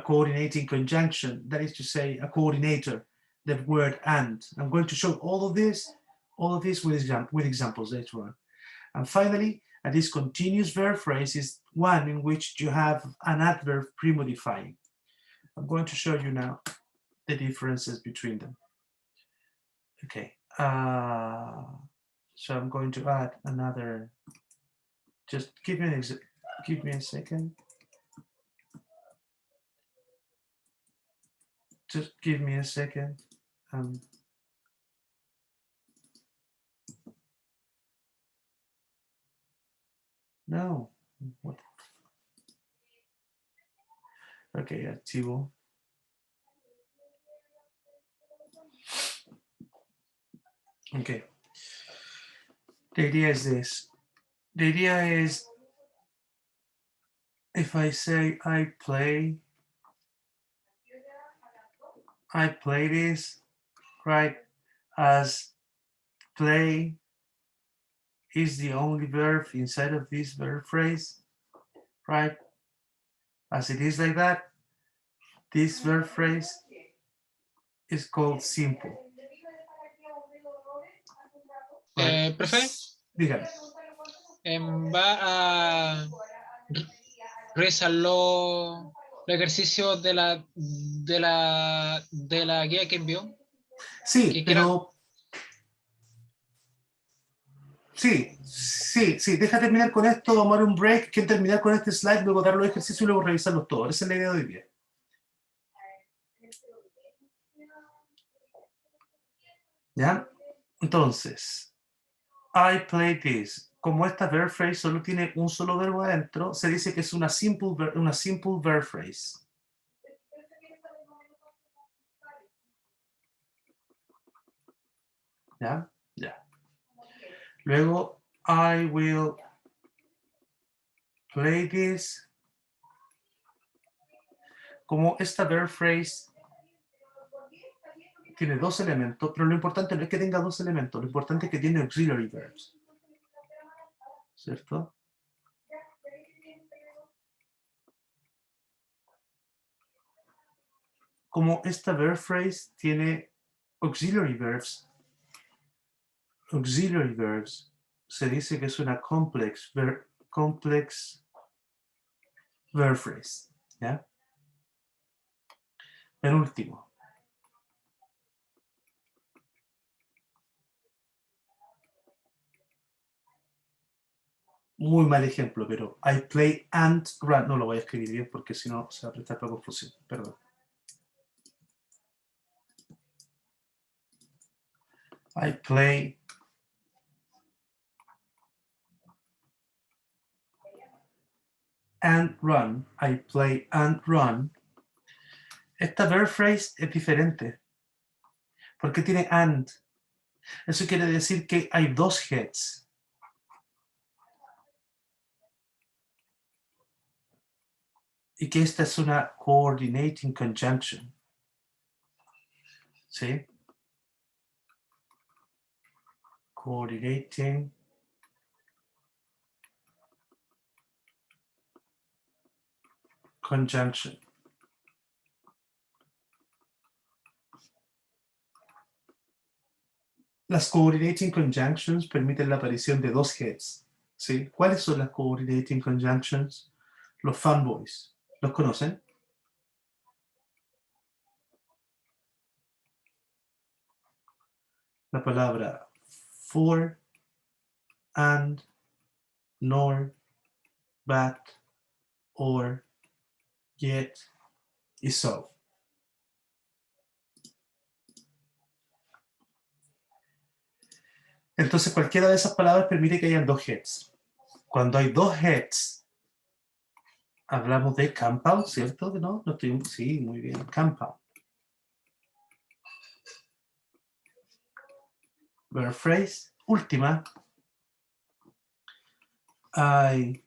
[SPEAKER 1] coordinating conjunction, that is to say a coordinator, the word and. I'm going to show all of this with examples later on. And finally, a discontinuous verb phrase is one in which you have an adverb premodifying. I'm going to show you now the differences between them. Okay, so I'm going to add another, just give me a second. Just give me a second. No, what? Okay, activo. Okay. The idea is this. The idea is if I say I play this, right, as play is the only verb inside of this verb phrase, right? As it is like that, this verb phrase is called simple. Right?
[SPEAKER 7] Profe,
[SPEAKER 1] Dígame.
[SPEAKER 7] va a revisar los ejercicios de la guía que envió.
[SPEAKER 1] Sí,
[SPEAKER 7] Que quieran.
[SPEAKER 1] pero... Sí, deja terminar con esto, vamos a dar un break, quiero terminar con este slide, luego dar los ejercicios y luego revisarlos todos. Esa es la idea de hoy día. ¿Ya? Entonces, I play this. Como esta verb phrase solo tiene un solo verbo adentro, se dice que es una simple verb phrase. ¿Ya? Ya. Luego, I will play this. Como esta verb phrase tiene dos elementos, pero lo importante no es que tenga dos elementos, lo importante es que tiene auxiliary verbs. ¿Cierto? Como esta verb phrase tiene auxiliary verbs, se dice que es una complex verb phrase. ¿Ya? Penúltimo. Muy mal ejemplo, pero I play and run. No lo voy a escribir bien porque si no se va a prestar para confusión. Perdón. I play and run. I play and run. Esta verb phrase es diferente. Porque tiene and. Eso quiere decir que hay dos heads. Y que esta es una coordinating conjunction. ¿Sí? Coordinating conjunction. Las coordinating conjunctions permiten la aparición de dos heads. ¿Sí? ¿Cuáles son las coordinating conjunctions? Los fanboys. ¿Los conocen? La palabra for, and, nor, but, or, yet y so. Entonces cualquiera de esas palabras permite que hayan dos heads. Cuando hay dos heads, hablamos de compound, ¿cierto? ¿No? No estoy... Sí, muy bien, compound. Verb phrase, última. I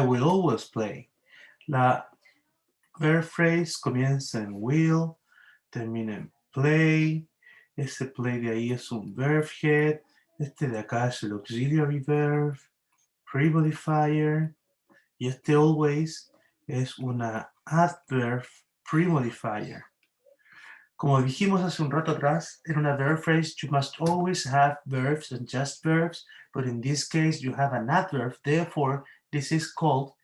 [SPEAKER 1] will always play. La verb phrase comienza en will, termina en play. Ese play de ahí es un verb head. Este de acá es el auxiliary verb, pre-modifier. Y este always es una adverb pre-modifier. Como dijimos hace un rato atrás, en una verb phrase, you must always have verbs and just verbs, but in this case, you have an adverb. Therefore, this is called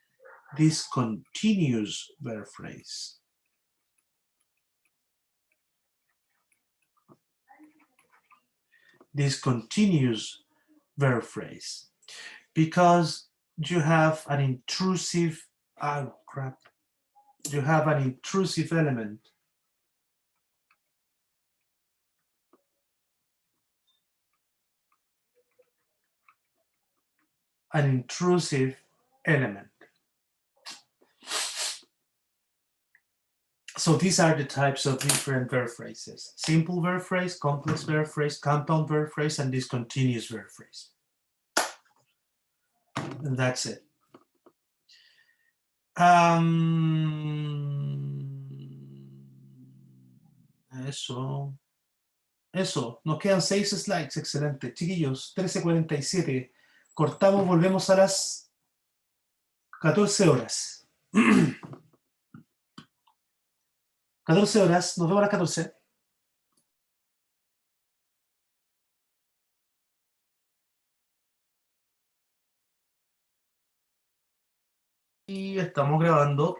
[SPEAKER 1] discontinuous verb phrase. Discontinuous verb phrase. Because you have an intrusive, you have an intrusive element. An intrusive element. So these are the types of different verb phrases. Simple verb phrase, complex verb phrase, compound verb phrase, and discontinuous verb phrase. And that's it. Eso. Eso. Nos quedan 6 slides. Excelente. Chiquillos, 13:47. Cortamos, volvemos a las 14 horas. 14 horas. Nos vemos a las 14. Y estamos grabando.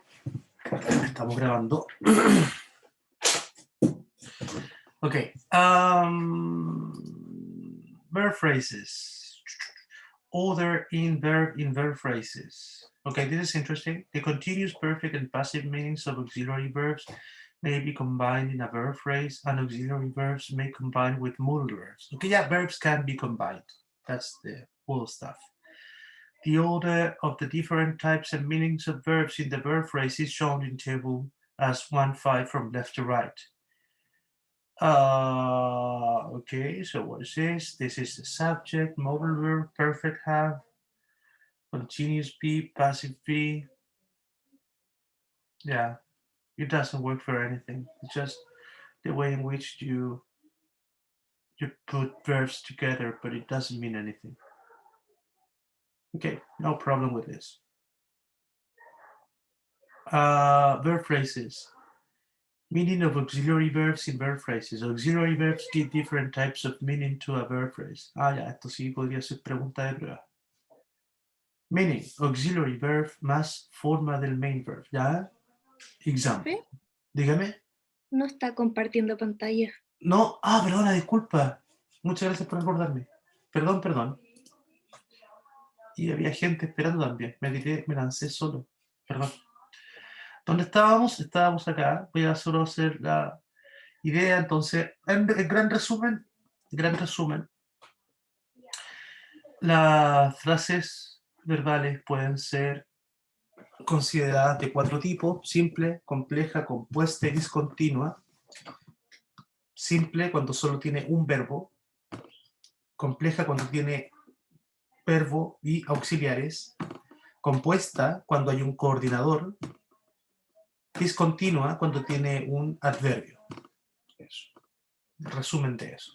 [SPEAKER 1] Estamos grabando. Okay. Verb phrases. Order in verb phrases. Okay, this is interesting. The continuous perfect and passive meanings of auxiliary verbs may be combined in a verb phrase, and auxiliary verbs may combine with modal verbs. Okay, yeah, verbs can be combined. That's the cool stuff. The order of the different types and meanings of verbs in the verb phrase is shown in table as 1-5 from left to right. Okay, so what is this? This is the subject, modal verb, perfect have, continuous be, passive be. Yeah, it doesn't work for anything. It's just the way in which you put verbs together, but it doesn't mean anything. Okay, no problem with this. Verb phrases. Meaning of auxiliary verbs in verb phrases. Auxiliary verbs give different types of meaning to a verb phrase. Ya, esto sí podría ser pregunta de prueba. Meaning, auxiliary verb más forma del main verb. ¿Ya? Example.
[SPEAKER 6] ¿Profe?
[SPEAKER 1] Dígame.
[SPEAKER 6] No está compartiendo pantalla.
[SPEAKER 1] No, perdona, disculpa. Muchas gracias por recordarme. Perdón. Y había gente esperando también. Me lancé solo. Perdón. ¿Dónde estábamos? Estábamos acá. Voy a solo hacer la idea. Entonces, en gran resumen, las frases verbales pueden ser consideradas de 4 tipos: simple, compleja, compuesta y discontinua. Simple cuando solo tiene un verbo, compleja cuando tiene verbo y auxiliares, compuesta cuando hay un coordinador, discontinua cuando tiene un adverbio. Eso. Resumen de eso.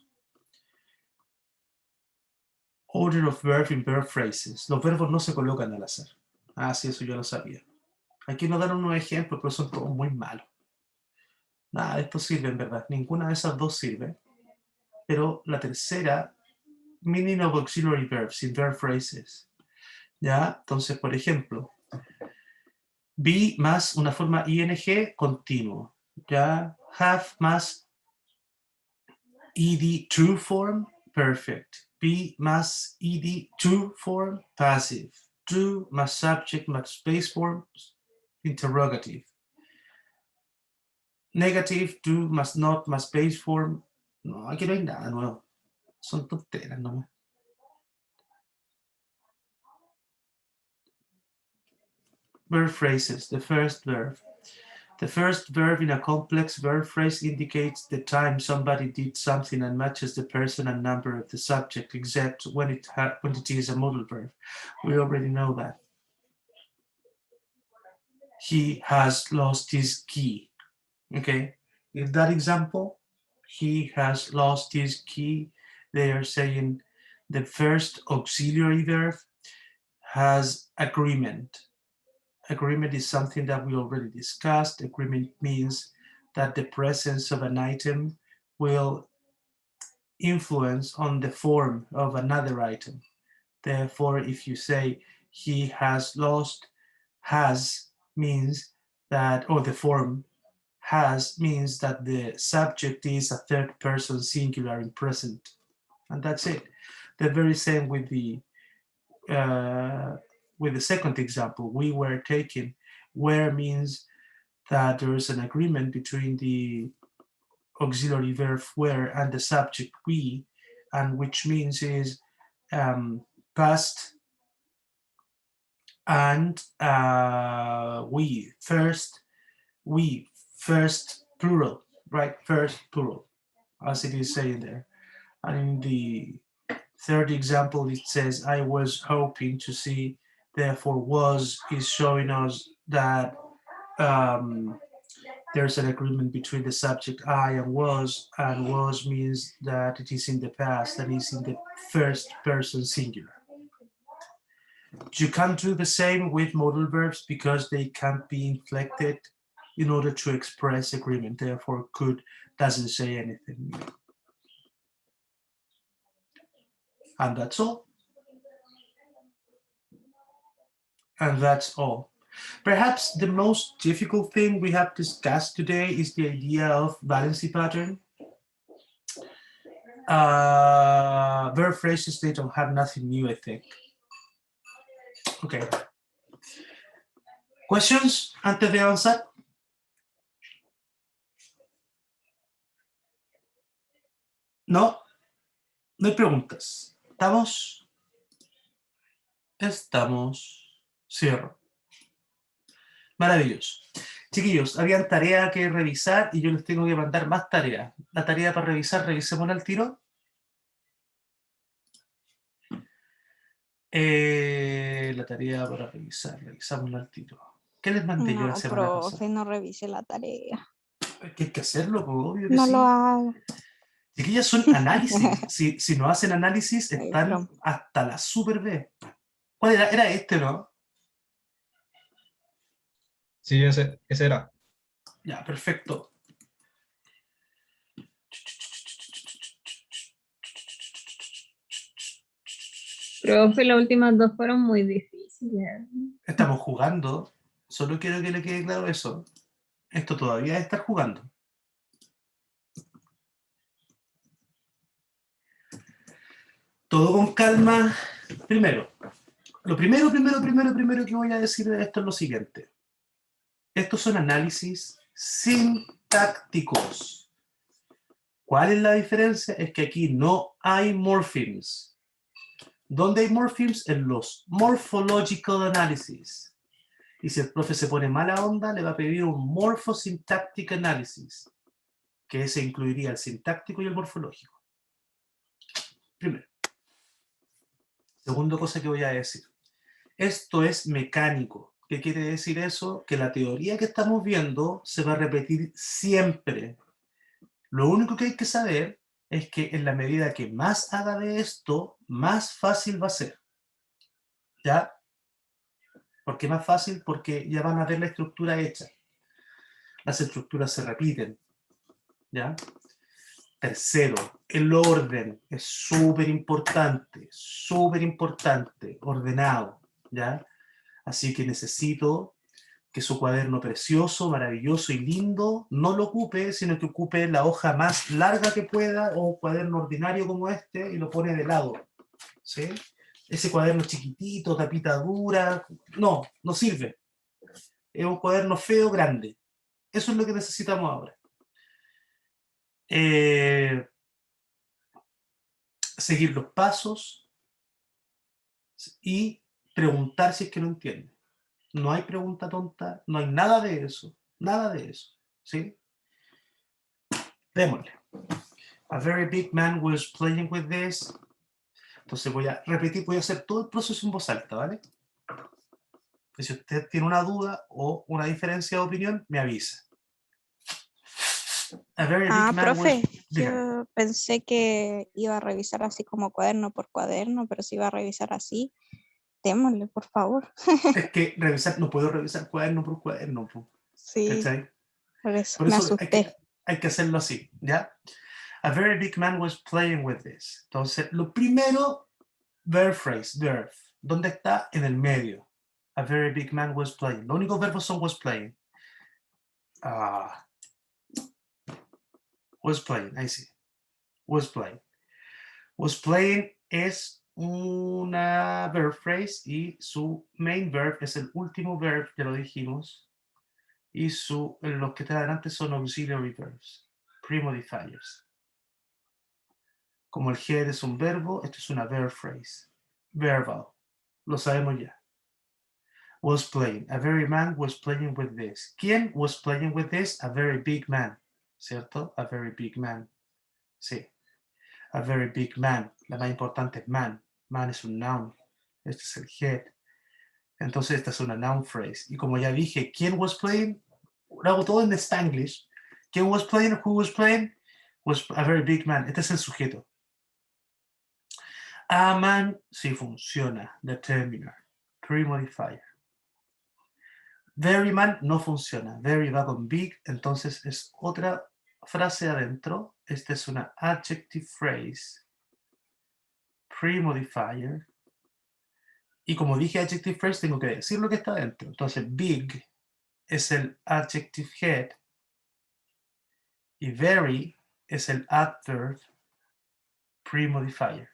[SPEAKER 1] Order of verb in verb phrases. Los verbos no se colocan al azar. Sí, eso yo lo sabía. Aquí nos dan unos ejemplos, pero son todos muy malos. Nada de esto sirve, en verdad. Ninguna de esas dos sirve. Pero la tercera, meaning of auxiliary verbs in verb phrases. ¿Ya? Entonces, por ejemplo, be más una forma ing continuo. ¿Ya? Have más ed true form, perfect. Be más ed true form, passive. Do más subject más space form, interrogative. Negative, do más not más base form. No, aquí no hay nada nuevo. Son tonteras nomás. Verb phrases. The first verb. The first verb in a complex verb phrase indicates the time somebody did something and matches the person and number of the subject, except when it is a modal verb. We already know that. He has lost his key. Okay. In that example, he has lost his key. They are saying the first auxiliary verb has agreement. Agreement is something that we already discussed. Agreement means that the presence of an item will influence on the form of another item. Therefore, if you say he has lost, has means that, or the form has means that the subject is a third person singular in present. And that's it. The very same with the second example we were taking, where means that there is an agreement between the auxiliary verb where and the subject we, and which means is past and we first plural, right? First plural, as it is saying there. And in the third example, it says, I was hoping to see, therefore was is showing us that there's an agreement between the subject I and was means that it is in the past and is in the first person singular. You can't do the same with modal verbs because they can't be inflected in order to express agreement. Therefore, could doesn't say anything. And that's all. And that's all. Perhaps the most difficult thing we have discussed today is the idea of valency pattern. Verb phrases, they don't have nothing new, I think. Okay. Questions antes de avanzar? No, no hay preguntas. ¿Estamos? Estamos. Cierro. Maravilloso. Chiquillos, habían tarea que revisar y yo les tengo que mandar más tareas. La tarea para revisar, revisémosla al tiro. La tarea para revisar, revisámosla al tiro. ¿Qué les mandé yo la
[SPEAKER 2] No,
[SPEAKER 1] semana pasada?
[SPEAKER 2] profe, no revise la tarea.
[SPEAKER 1] Que hay que hacerlo, pues, obvio que
[SPEAKER 2] No
[SPEAKER 1] sí.
[SPEAKER 2] lo haga.
[SPEAKER 1] Chiquillas, son análisis. Si no hacen análisis,
[SPEAKER 2] Ay,
[SPEAKER 1] están
[SPEAKER 2] broma.
[SPEAKER 1] hasta la super B. ¿Cuál era? Era este, ¿no?
[SPEAKER 5] Sí, ese era.
[SPEAKER 1] Ya, perfecto.
[SPEAKER 8] Profe, las últimas dos fueron muy difíciles.
[SPEAKER 1] Estamos jugando. Solo quiero que le quede claro eso. Esto todavía es estar jugando. Todo con calma. Primero, lo primero que voy a decir de esto es lo siguiente. Estos son análisis sintácticos. ¿Cuál es la diferencia? Es que aquí no hay morphemes. ¿Dónde hay morphemes? En los morphological analysis. Y si el profe se pone mala onda, le va a pedir un morphosyntactic analysis, que ese incluiría el sintáctico y el morfológico. Primero. Segunda cosa que voy a decir. Esto es mecánico. ¿Qué quiere decir eso? Que la teoría que estamos viendo se va a repetir siempre. Lo único que hay que saber es que en la medida que más haga de esto, más fácil va a ser. ¿Ya? ¿Por qué más fácil? Porque ya van a ver la estructura hecha. Las estructuras se repiten. ¿Ya? Tercero, el orden es súper importante, ordenado, ¿ya? Así que necesito que su cuaderno precioso, maravilloso y lindo no lo ocupe, sino que ocupe la hoja más larga que pueda o un cuaderno ordinario como este y lo pone de lado, ¿sí? Ese cuaderno chiquitito, tapita dura, no sirve. Es un cuaderno feo, grande. Eso es lo que necesitamos ahora. Seguir los pasos y preguntar si es que no entiende. No hay pregunta tonta, no hay nada de eso, ¿sí? Démosle. A very big man was playing with this. Entonces voy a repetir, voy a hacer todo el proceso en voz alta, ¿vale? Y si usted tiene una duda o una diferencia de opinión, me avisa. A very big man
[SPEAKER 2] Profe,
[SPEAKER 1] dígame.
[SPEAKER 2] yo pensé que iba a revisar así como cuaderno por cuaderno, pero si iba a revisar así, démosle, por favor.
[SPEAKER 1] Es que revisar, no puedo revisar cuaderno por cuaderno.
[SPEAKER 2] Sí,
[SPEAKER 1] ¿Cachai?
[SPEAKER 2] por eso
[SPEAKER 1] Por
[SPEAKER 2] me
[SPEAKER 1] eso
[SPEAKER 2] asusté.
[SPEAKER 1] hay que hacerlo así, ¿ya? A very big man was playing with this. Entonces, lo primero, verb phrase, verb. ¿Dónde está? En el medio. A very big man was playing. Los únicos verbos son was playing. Was playing, ahí sí. Was playing. Was playing es una verb phrase y su main verb es el último verb, ya lo dijimos. Y los que están adelante son auxiliary verbs, pre-modifiers. Como el head es un verbo, esto es una verb phrase. Verbal. Lo sabemos ya. Was playing. A very man was playing with this. ¿Quién was playing with this? A very big man. ¿Cierto? A very big man. Sí. A very big man. La más importante es man. Man es un noun. Este es el head. Entonces esta es una noun phrase. Y como ya dije, ¿quién was playing? lo hago todo en Spanglish. ¿Quién was playing? Who was playing? Was a very big man. Este es el sujeto. A man sí funciona. Determiner. Pre-modifier. Very man no funciona. Very va con big. Entonces es otra frase adentro. Esta es una adjective phrase. Pre-modifier. Y como dije adjective phrase, tengo que decir lo que está adentro. Entonces big es el adjective head. Y very es el adverb pre-modifier.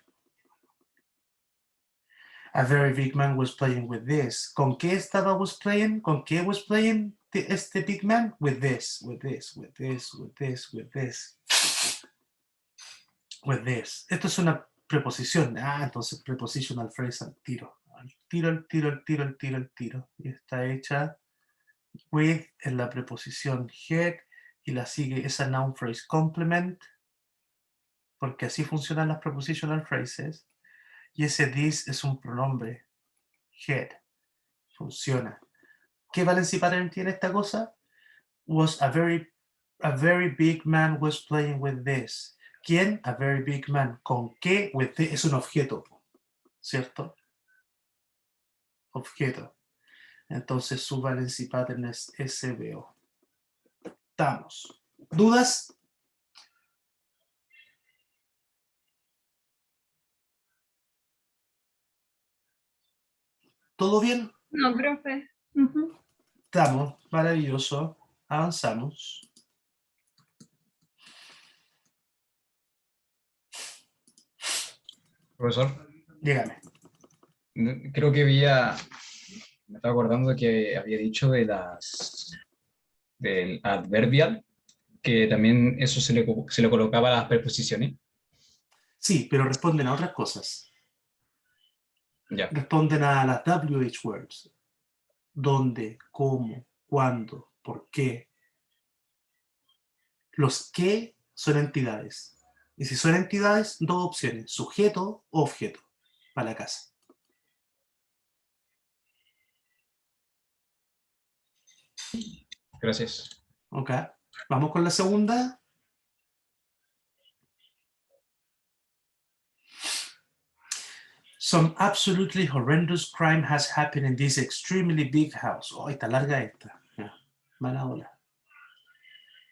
[SPEAKER 1] A very big man was playing with this. ¿Con qué estaba was playing? ¿Con qué was playing este big man? With this, with this, with this, with this, with this. With this. Esto es una preposición. Entonces prepositional phrase al tiro. Al tiro, al tiro, al tiro, al tiro, al tiro. Y está hecha with en la preposición head y la sigue esa noun phrase complement, porque así funcionan las prepositional phrases. Y ese this es un pronombre. Head. Funciona. ¿Qué valency pattern tiene esta cosa? Was a very big man was playing with this. ¿Quién? A very big man. ¿Con qué? With this. Es un objeto. ¿Cierto? Objeto. Entonces su valency pattern es SVO. Estamos. ¿Dudas? ¿Todo bien?
[SPEAKER 8] No, profe. Ujú.
[SPEAKER 1] Estamos. Maravilloso. Avanzamos.
[SPEAKER 5] Profesor,
[SPEAKER 1] Dígame.
[SPEAKER 5] creo que me estaba acordando que había dicho del adverbial, que también eso se le colocaba a las preposiciones.
[SPEAKER 1] Sí, pero responden a otras cosas.
[SPEAKER 5] Ya,
[SPEAKER 1] Responden a las WH words. ¿Dónde? ¿Cómo? ¿Cuándo? ¿Por qué? Los que son entidades. Y si son entidades, dos opciones. Sujeto o objeto. Para la casa.
[SPEAKER 5] gracias.
[SPEAKER 1] Ok. Vamos con la segunda. Some absolutely horrendous crime has happened in this extremely big house. Oh, está larga esta. Ya. Mala ola.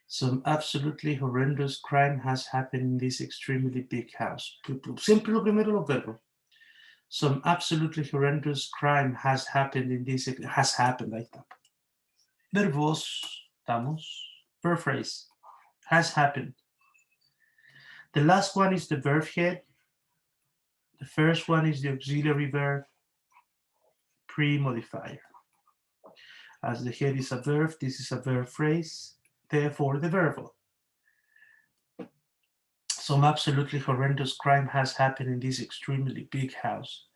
[SPEAKER 1] Some absolutely horrendous crime has happened in this extremely big house. Siempre lo primero los verbos. Some absolutely horrendous crime has happened in this... Has happened, ahí está. Verbos, estamos. Verb phrase. Has happened. The last one is the verb head. The first one is the auxiliary verb pre-modifier. As the head is a verb, this is a verb phrase, therefore the verbal. Some absolutely horrendous crime has happened in this extremely big house.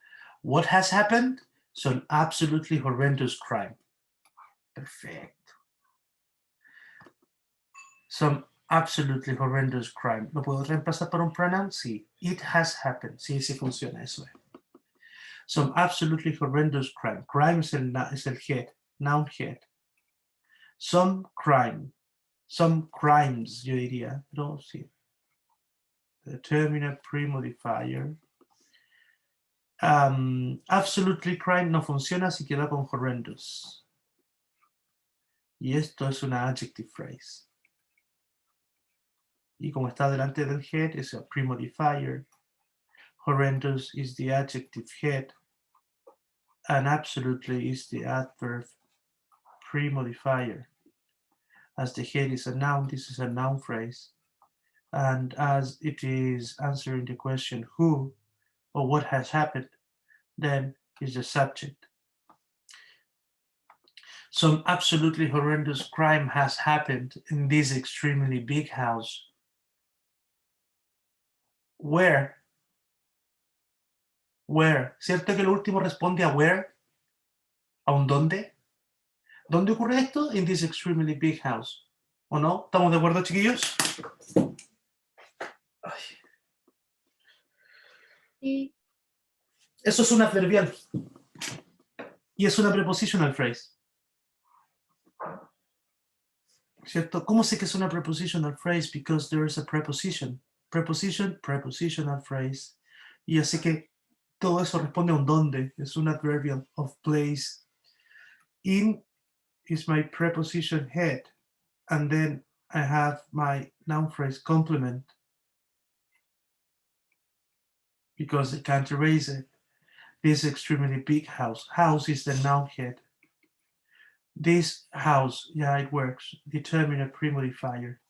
[SPEAKER 1] What has happened? Some absolutely horrendous crime. Perfecto. Some absolutely horrendous crime. ¿Lo puedo reemplazar por un pronoun? Sí. It has happened. Sí, sí funciona, eso es. Some absolutely horrendous crime. Crime es el head, noun head. Some crime. Some crimes, yo diría, pero sí. Determinate pre-modifier. Absolutely crime no funciona, así que va con horrendous. Y esto es una adjective phrase. Y como está delante del head, es a pre-modifier. Horrendous is the adjective head. And absolutely is the adverb pre-modifier. As the head is a noun, this is a noun phrase. And as it is answering the question who or what has happened, then is the subject. Some absolutely horrendous crime has happened in this extremely big house. Where? Where? ¿Cierto que lo último responde a where? ¿A un dónde? ¿Dónde ocurre esto? In this extremely big house. ¿O no? ¿Estamos de acuerdo, chiquillos? Ay.
[SPEAKER 6] Sí.
[SPEAKER 1] Eso es un adverbial. Y es una prepositional phrase. ¿Cierto? ¿Cómo sé que es una prepositional phrase? Because there is a preposition. Preposition, prepositional phrase. Y así que todo eso responde a un dónde. Es un adverbial of place. In is my preposition head. And then I have my noun phrase complement. Because I can't erase it. This extremely big house. House is the noun head. This house, yeah, it works. Determine pre-modifier.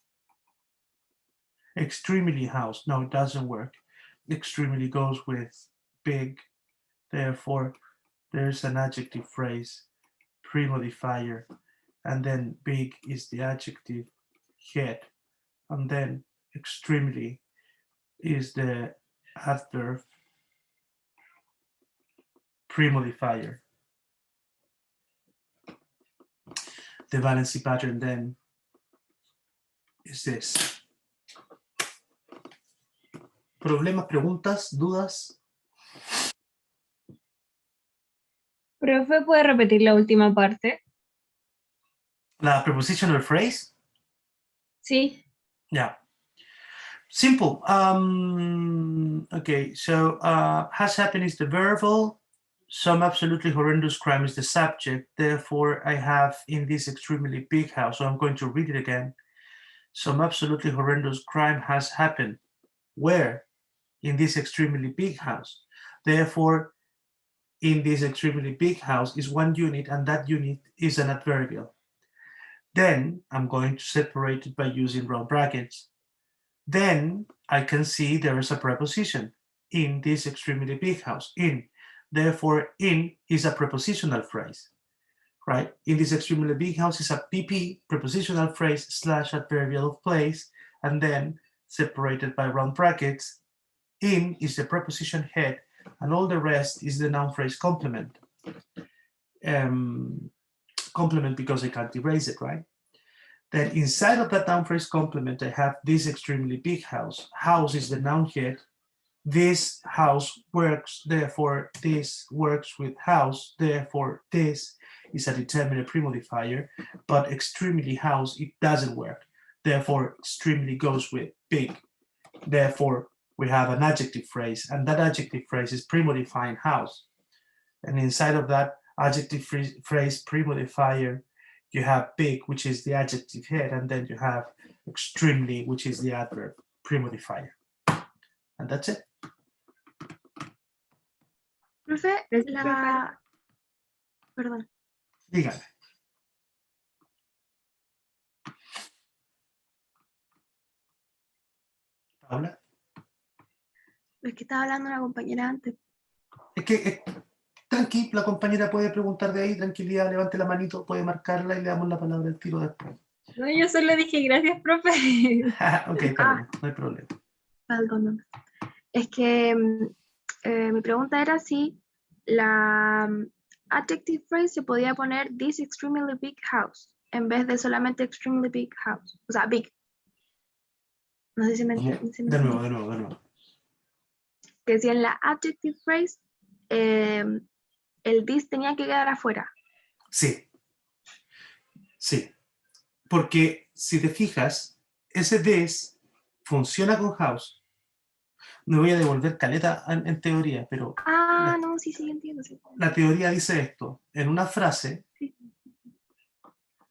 [SPEAKER 1] Extremely house, no, it doesn't work. Extremely goes with big. Therefore, there's an adjective phrase, pre-modifier, and then big is the adjective head, and then extremely is the adverb pre-modifier. The valency pattern then is this. ¿Problemas, preguntas, dudas?
[SPEAKER 8] Profe, ¿puede repetir la última parte?
[SPEAKER 1] La prepositional phrase?
[SPEAKER 8] Sí.
[SPEAKER 1] Yeah. Simple. Okay, so has happened is the verbal. Some absolutely horrendous crime is the subject. Therefore, I have in this extremely big house. So I'm going to read it again. Some absolutely horrendous crime has happened. Where? In this extremely big house. Therefore, in this extremely big house is one unit, and that unit is an adverbial. Then I'm going to separate it by using round brackets. Then I can see there is a preposition in this extremely big house, in. Therefore, in is a prepositional phrase, right? In this extremely big house is a PP, prepositional phrase / adverbial of place, and then separated by round brackets. In is the preposition head, and all the rest is the noun phrase complement. Complement because I can't erase it, right? Then inside of that noun phrase complement, I have this extremely big house. House is the noun head. This house works, therefore this works with house, therefore this is a determinate pre-modifier, but extremely house, it doesn't work. Therefore, extremely goes with big. Therefore, we have an adjective phrase, and that adjective phrase is pre-modifying house. And inside of that adjective phrase pre-modifier, you have big, which is the adjective head, and then you have extremely, which is the adverb pre-modifier. And that's it.
[SPEAKER 6] Profe,
[SPEAKER 8] Gracias,
[SPEAKER 6] Perdón.
[SPEAKER 1] Dígame. Paula.
[SPEAKER 6] Es que estaba hablando una compañera antes.
[SPEAKER 1] Es que tranqui, la compañera puede preguntar de ahí, tranquilidad, levante la manito, puede marcarla y le damos la palabra al tiro después.
[SPEAKER 8] No, yo solo dije gracias, profe.
[SPEAKER 1] Ok, perdón, no hay problema.
[SPEAKER 6] Perdón. Es que mi pregunta era si la adjective phrase se podía poner this extremely big house en vez de solamente extremely big house. O sea, big. No sé si me
[SPEAKER 1] De
[SPEAKER 6] entienden.
[SPEAKER 1] nuevo.
[SPEAKER 6] Que si en la adjective phrase el this tenía que quedar afuera.
[SPEAKER 1] Sí. Sí. Porque si te fijas, ese this funciona con house. Me voy a devolver caleta en teoría, pero
[SPEAKER 6] No, sí, entiendo. Sí.
[SPEAKER 1] la teoría dice esto. En una frase,
[SPEAKER 6] Sí.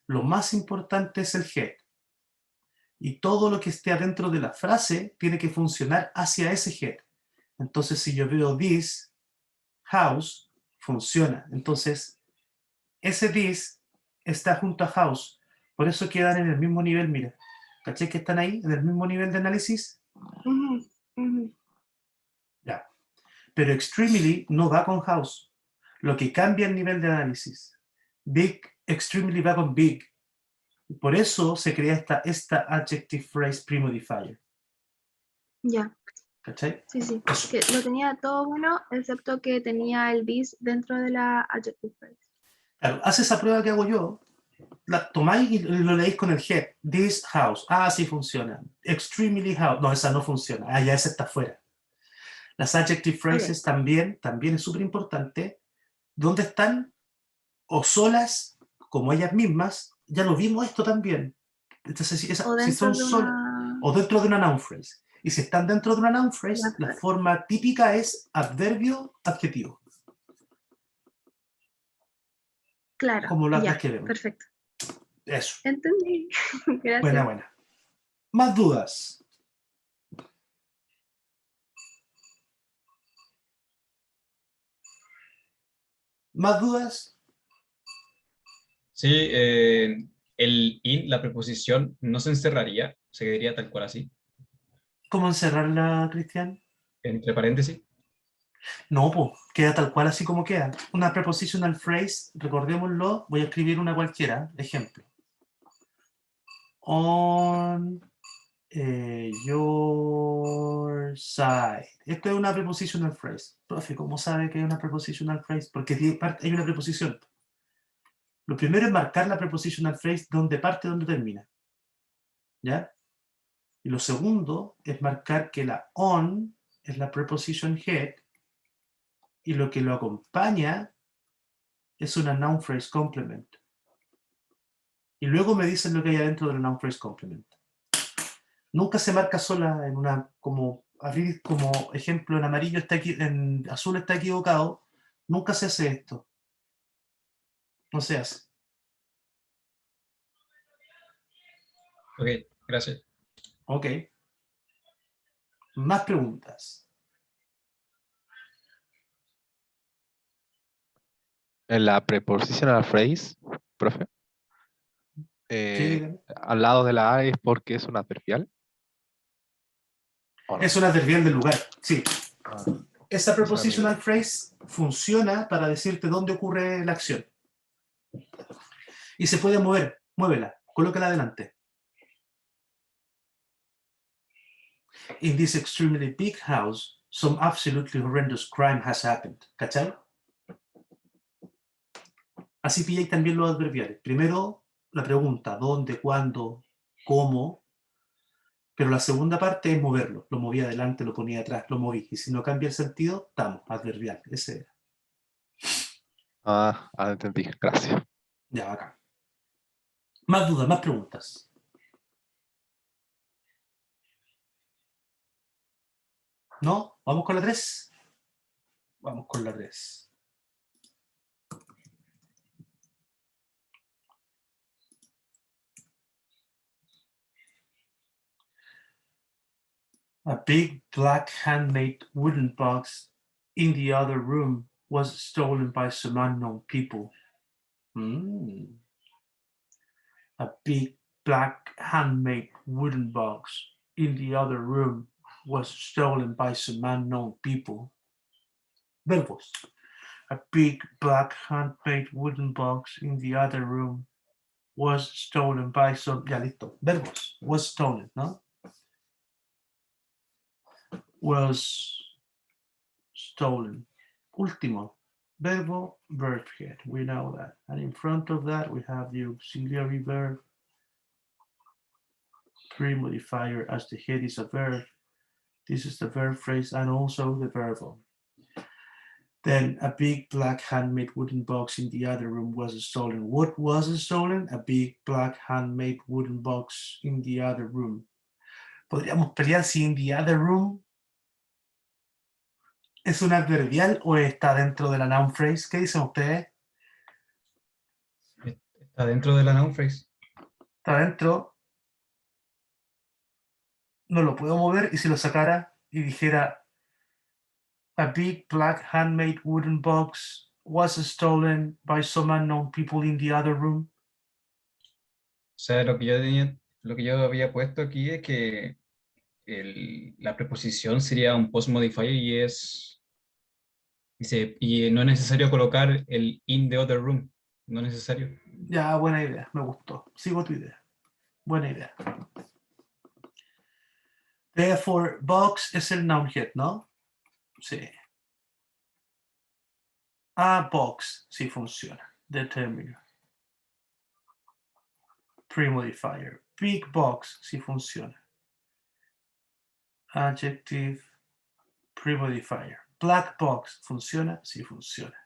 [SPEAKER 1] lo más importante es el head. Y todo lo que esté adentro de la frase tiene que funcionar hacia ese head. Entonces, si yo veo this house, funciona. Entonces, ese this está junto a house. Por eso quedan en el mismo nivel, mira. ¿Caché que están ahí, en el mismo nivel de análisis? Ya. Pero extremely no va con house. Lo que cambia el nivel de análisis. Big, extremely va con big. Por eso se crea esta adjective phrase pre-modifier.
[SPEAKER 6] Ya.
[SPEAKER 1] ¿Cachai?
[SPEAKER 6] Sí. Que lo tenía todo bueno, excepto que tenía el this dentro de la adjective phrase.
[SPEAKER 1] Claro, hace esa prueba que hago yo, la tomáis y lo leéis con el head. This house. Sí funciona. Extremely house. No, esa no funciona. Ya esa está fuera. Las adjective phrases también es súper importante. ¿Dónde están? O solas, como ellas mismas. Ya lo vimos esto también. Entonces, si,
[SPEAKER 6] O
[SPEAKER 1] si
[SPEAKER 6] dentro
[SPEAKER 1] son
[SPEAKER 6] de
[SPEAKER 1] solo,
[SPEAKER 6] una...
[SPEAKER 1] o dentro de una noun phrase. Y si están dentro de una noun phrase,
[SPEAKER 6] Ya,
[SPEAKER 1] la forma típica es adverbio, adjetivo,
[SPEAKER 6] claro,
[SPEAKER 1] como las
[SPEAKER 6] ya,
[SPEAKER 1] que vemos.
[SPEAKER 6] perfecto.
[SPEAKER 1] Eso.
[SPEAKER 6] Entendí. Gracias.
[SPEAKER 1] Buena, buena. Más dudas. ¿Más dudas?
[SPEAKER 5] Sí, el in, la preposición, no se encerraría, se quedaría tal cual así,
[SPEAKER 1] ¿Cómo encerrarla, Cristian?
[SPEAKER 5] entre paréntesis.
[SPEAKER 1] No, pues, queda tal cual así como queda. Una prepositional phrase, recordémoslo, voy a escribir una cualquiera, ejemplo. On your side. Esto es una prepositional phrase. Profe, ¿cómo sabe que es una prepositional phrase? Porque hay una preposición. Lo primero es marcar la prepositional phrase donde parte y donde termina. ¿Ya? Y lo segundo es marcar que la on es la preposition head y lo que lo acompaña es una noun phrase complement. Y luego me dicen lo que hay adentro de la noun phrase complement. Nunca se marca sola en una, como ejemplo, en amarillo está aquí, en azul está equivocado. Nunca se hace esto. No se hace.
[SPEAKER 5] Ok, gracias.
[SPEAKER 1] Ok. Más preguntas.
[SPEAKER 9] En la prepositional phrase, profe,
[SPEAKER 1] Sí, dígame.
[SPEAKER 9] al lado de la A es porque es un adverbial. ¿O no?
[SPEAKER 1] Es un adverbial del lugar. Sí.
[SPEAKER 9] Ah,
[SPEAKER 1] Esa
[SPEAKER 9] es un adverbial.
[SPEAKER 1] prepositional phrase funciona para decirte dónde ocurre la acción. Y se puede mover. Muévela. Colócala adelante. In this extremely big house, some absolutely horrendous crime has happened. ¿Cachai? Así pilláis también los adverbiales. Primero, la pregunta, ¿dónde, cuándo, cómo? Pero la segunda parte es moverlo. Lo moví adelante, lo ponía atrás, lo moví. Y si no cambia el sentido, estamos, adverbial. Ese era.
[SPEAKER 9] Entendí. Gracias.
[SPEAKER 1] Ya, acá. Más dudas, más preguntas. ¿No? ¿Vamos con la 3? Vamos con la 3. A big black handmade wooden box in the other room was stolen by some unknown people. A big black handmade wooden box in the other room was stolen by some unknown people. Verbos. A big black handmade wooden box in the other room was stolen by some... Ya, listo. Verbos. Was stolen, ¿no? Was stolen. Último. Verbo, verb head. We know that. And in front of that, we have the auxiliary verb pre-modifier as the head is a verb. This is the verb phrase and also the verbal. Then a big black handmade wooden box in the other room was stolen. What was stolen? A big black handmade wooden box in the other room. Podríamos pelear si in the other room es un adverbial o está dentro de la noun phrase. ¿Qué dicen ustedes?
[SPEAKER 5] Está dentro de la noun phrase.
[SPEAKER 1] Está dentro. No lo puedo mover y si lo sacara y dijera a big black handmade wooden box was stolen by some unknown people in the other room.
[SPEAKER 5] O sea, lo que yo había puesto aquí es que la preposición sería un post-modifier y no es necesario colocar el in the other room. No es necesario.
[SPEAKER 1] Ya, buena idea, me gustó. Sigo tu idea. Buena idea. Therefore, box es el noun head, ¿no? Sí. A box sí funciona. Determiner. Pre-modifier. Big box sí funciona. Adjective. Pre-modifier. Black box funciona, sí funciona.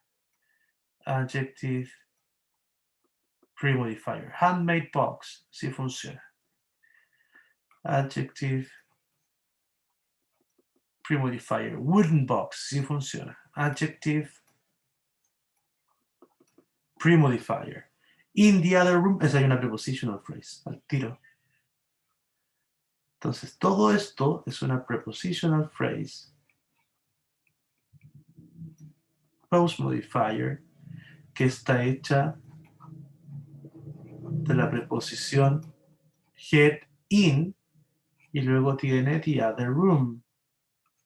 [SPEAKER 1] Adjective. Pre-modifier. Handmade box sí funciona. Adjective premodifier. Wooden box, sí funciona. Adjective premodifier. In the other room, esa hay una prepositional phrase, al tiro. Entonces, todo esto es una prepositional phrase post modifier que está hecha de la preposición get in y luego tiene the other room,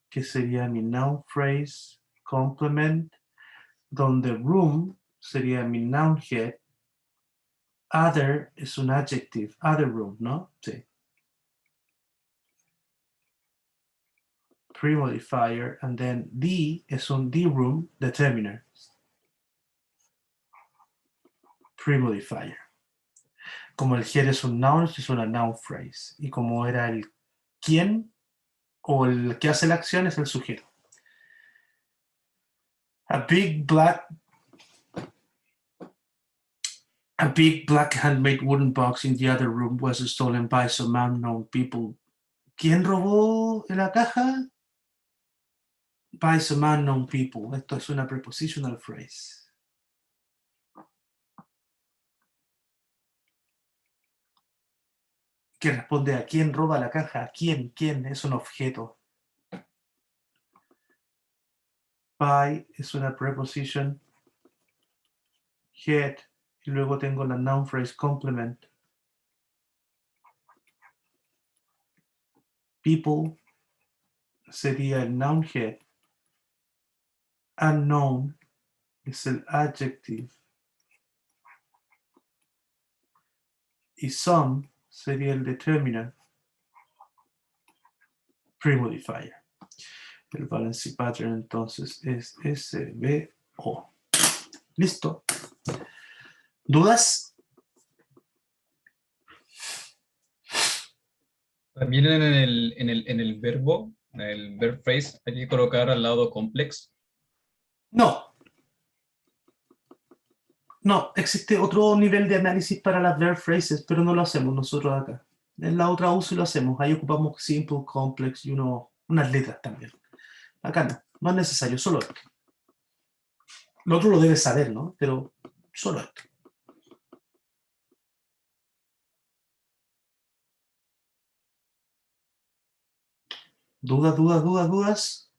[SPEAKER 1] que sería mi noun phrase complement, donde room sería mi noun head. Other es un adjective, other room, ¿no? Sí. Premodifier, and then the es un the room determiner. Premodifier. Como el head es un noun, es una noun phrase. Y como era el quién o el que hace la acción es el sujeto. A big black handmade wooden box in the other room was stolen by some unknown people. ¿Quién robó la caja? By some unknown people. Esto es una prepositional phrase. Que responde a quién roba la caja. ¿Quién? ¿Quién? Es un objeto. By es una preposition. Head. Y luego tengo la noun phrase complement. People sería el noun head. Unknown es el adjective. Y some sería el determinant. Premodifier. El Valency pattern entonces es SVO. ¿Listo? ¿Dudas?
[SPEAKER 5] También en el verbo, el verb phrase, hay que colocar al lado complex.
[SPEAKER 1] No. No, existe otro nivel de análisis para las verb phrases, pero no lo hacemos nosotros acá. En la otra uso lo hacemos. Ahí ocupamos simple, complex y unas letras también. Acá no, no es necesario, solo esto. Lo otro lo debes saber, ¿no? Pero solo esto. ¿Dudas?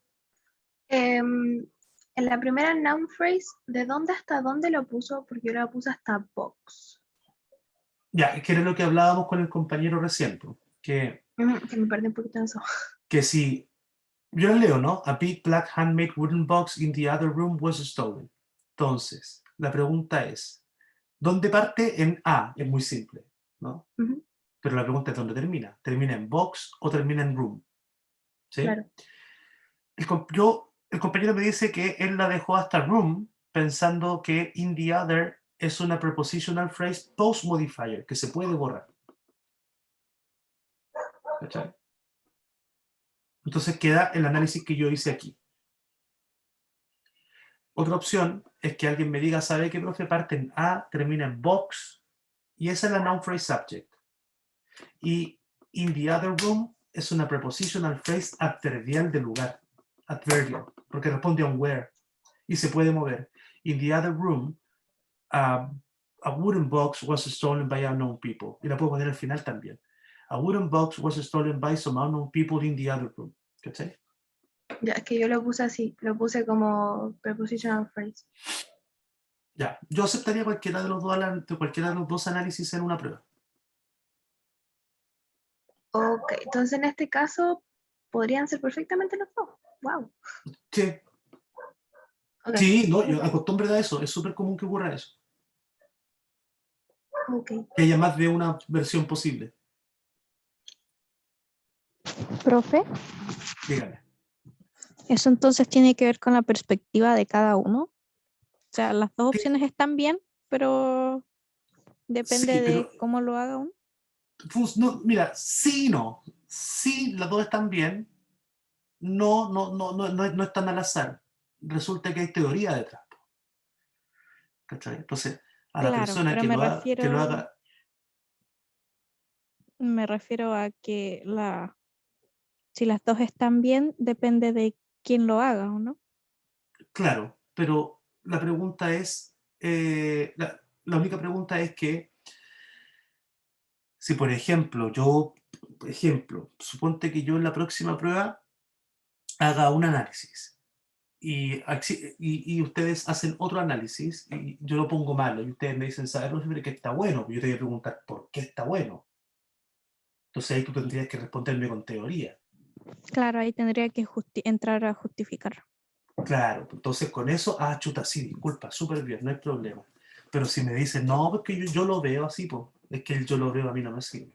[SPEAKER 6] En la primera noun phrase, ¿de dónde hasta dónde lo puso? Porque yo lo puse hasta box.
[SPEAKER 1] Ya, que era lo que hablábamos con el compañero recién, que
[SPEAKER 6] Que me perdí un poquito en eso.
[SPEAKER 1] que si yo la leo, ¿no? A big black handmade wooden box in the other room was stolen. Entonces, la pregunta es, ¿dónde parte en A? Es muy simple, ¿no?
[SPEAKER 6] Ujú.
[SPEAKER 1] Pero la pregunta es, ¿dónde termina? ¿Termina en box o termina en room? ¿Sí?
[SPEAKER 6] Claro.
[SPEAKER 1] El compañero me dice que él la dejó hasta room pensando que in the other es una prepositional phrase post modifier que se puede borrar. ¿Cachai? Entonces queda el análisis que yo hice aquí. Otra opción es que alguien me diga, ¿sabe qué, profe? Parte en A, termina en box, y esa es la noun phrase subject. Y in the other room es una prepositional phrase adverbial de lugar. Adverbial, porque responde a un where. Y se puede mover. In the other room, a wooden box was stolen by unknown people. Y la puedo poner al final también. A wooden box was stolen by some unknown people in the other room. ¿Cachai?
[SPEAKER 6] Ya, es que yo lo puse así, lo puse como prepositional phrase.
[SPEAKER 1] Ya, yo aceptaría cualquiera de los dos análisis en una prueba.
[SPEAKER 6] Ok, entonces en este caso podrían ser perfectamente los dos. Wow.
[SPEAKER 1] Sí,
[SPEAKER 6] Ok.
[SPEAKER 1] sí, no, yo acostumbrado a eso, es súper común que ocurra eso,
[SPEAKER 6] Ok.
[SPEAKER 1] que haya más de una versión posible.
[SPEAKER 2] Profe,
[SPEAKER 1] Dígame.
[SPEAKER 2] eso entonces tiene que ver con la perspectiva de cada uno. O sea, las dos
[SPEAKER 1] Sí.
[SPEAKER 2] opciones están bien, pero depende
[SPEAKER 1] Sí,
[SPEAKER 2] de
[SPEAKER 1] pero
[SPEAKER 2] cómo lo haga uno.
[SPEAKER 1] no, mira, sí y no. Sí, las dos están bien. No están al azar. Resulta que hay teoría detrás. ¿Cachai? Entonces, a la
[SPEAKER 2] Claro,
[SPEAKER 1] persona
[SPEAKER 2] pero
[SPEAKER 1] que
[SPEAKER 2] me
[SPEAKER 1] lo haga,
[SPEAKER 2] refiero, Me refiero a que si las dos están bien, depende de quién lo haga, ¿o no?
[SPEAKER 1] Claro, pero la pregunta es, la única pregunta es que si, por ejemplo, suponte que yo en la próxima prueba haga un análisis y ustedes hacen otro análisis y yo lo pongo malo y ustedes me dicen, ¿sabes, Rosemary, que está bueno? Yo te voy a preguntar, ¿por qué está bueno? Entonces ahí tú tendrías que responderme con teoría.
[SPEAKER 2] Claro, ahí tendría que entrar a justificar.
[SPEAKER 1] Claro, entonces con eso, chuta, sí, disculpa, súper bien, no hay problema. Pero si me dicen, no, porque yo lo veo así, pues, es que el yo lo veo a mí no me sirve.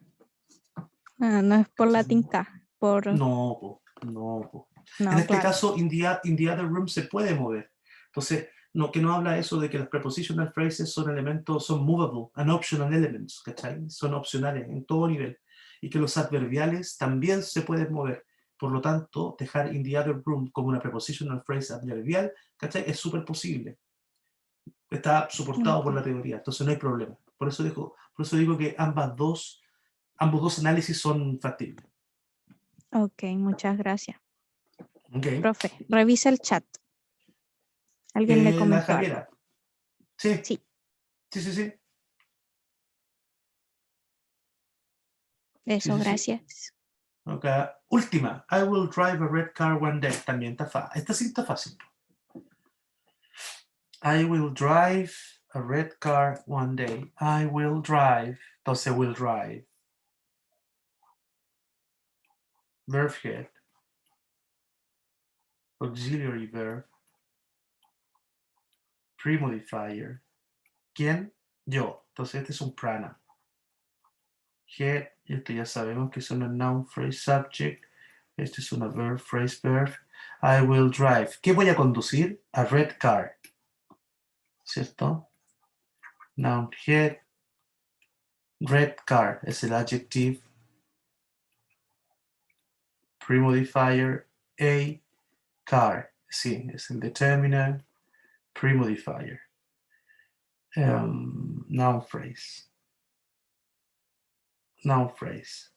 [SPEAKER 2] No es por la tinta,
[SPEAKER 1] No, po, no, po. En
[SPEAKER 2] No,
[SPEAKER 1] este
[SPEAKER 2] claro.
[SPEAKER 1] caso, in the other room se puede mover. Entonces, que no habla eso de que las prepositional phrases son elementos, son movable, and optional elements, ¿cachai? Son opcionales en todo nivel. Y que los adverbiales también se pueden mover. Por lo tanto, dejar in the other room como una prepositional phrase adverbial, ¿cachai? Es súper posible. Está soportado por la teoría, entonces no hay problema. Por eso digo que ambos dos análisis son factibles.
[SPEAKER 2] Ok, muchas gracias.
[SPEAKER 1] Okay.
[SPEAKER 2] Profe, revisa el chat. ¿Alguien le
[SPEAKER 1] La
[SPEAKER 2] comentó algo?
[SPEAKER 1] Javiera. Sí.
[SPEAKER 2] Sí.
[SPEAKER 1] Sí.
[SPEAKER 2] Eso,
[SPEAKER 1] Sí.
[SPEAKER 2] gracias.
[SPEAKER 1] Okay. Última. I will drive a red car one day. También está fácil. Esta sí está fácil. I will drive a red car one day. I will drive. Entonces, will drive. Verb head. Auxiliary verb. Premodifier. ¿Quién? Yo. Entonces, este es un prana. Head. Y esto ya sabemos que es una noun phrase subject. Este es una verb phrase verb. I will drive. ¿Qué voy a conducir? A red car. ¿Cierto? Noun head. Red car es el adjective. Premodifier. A car. Sí, es el determiner. Premodifier. Noun phrase. Noun phrase.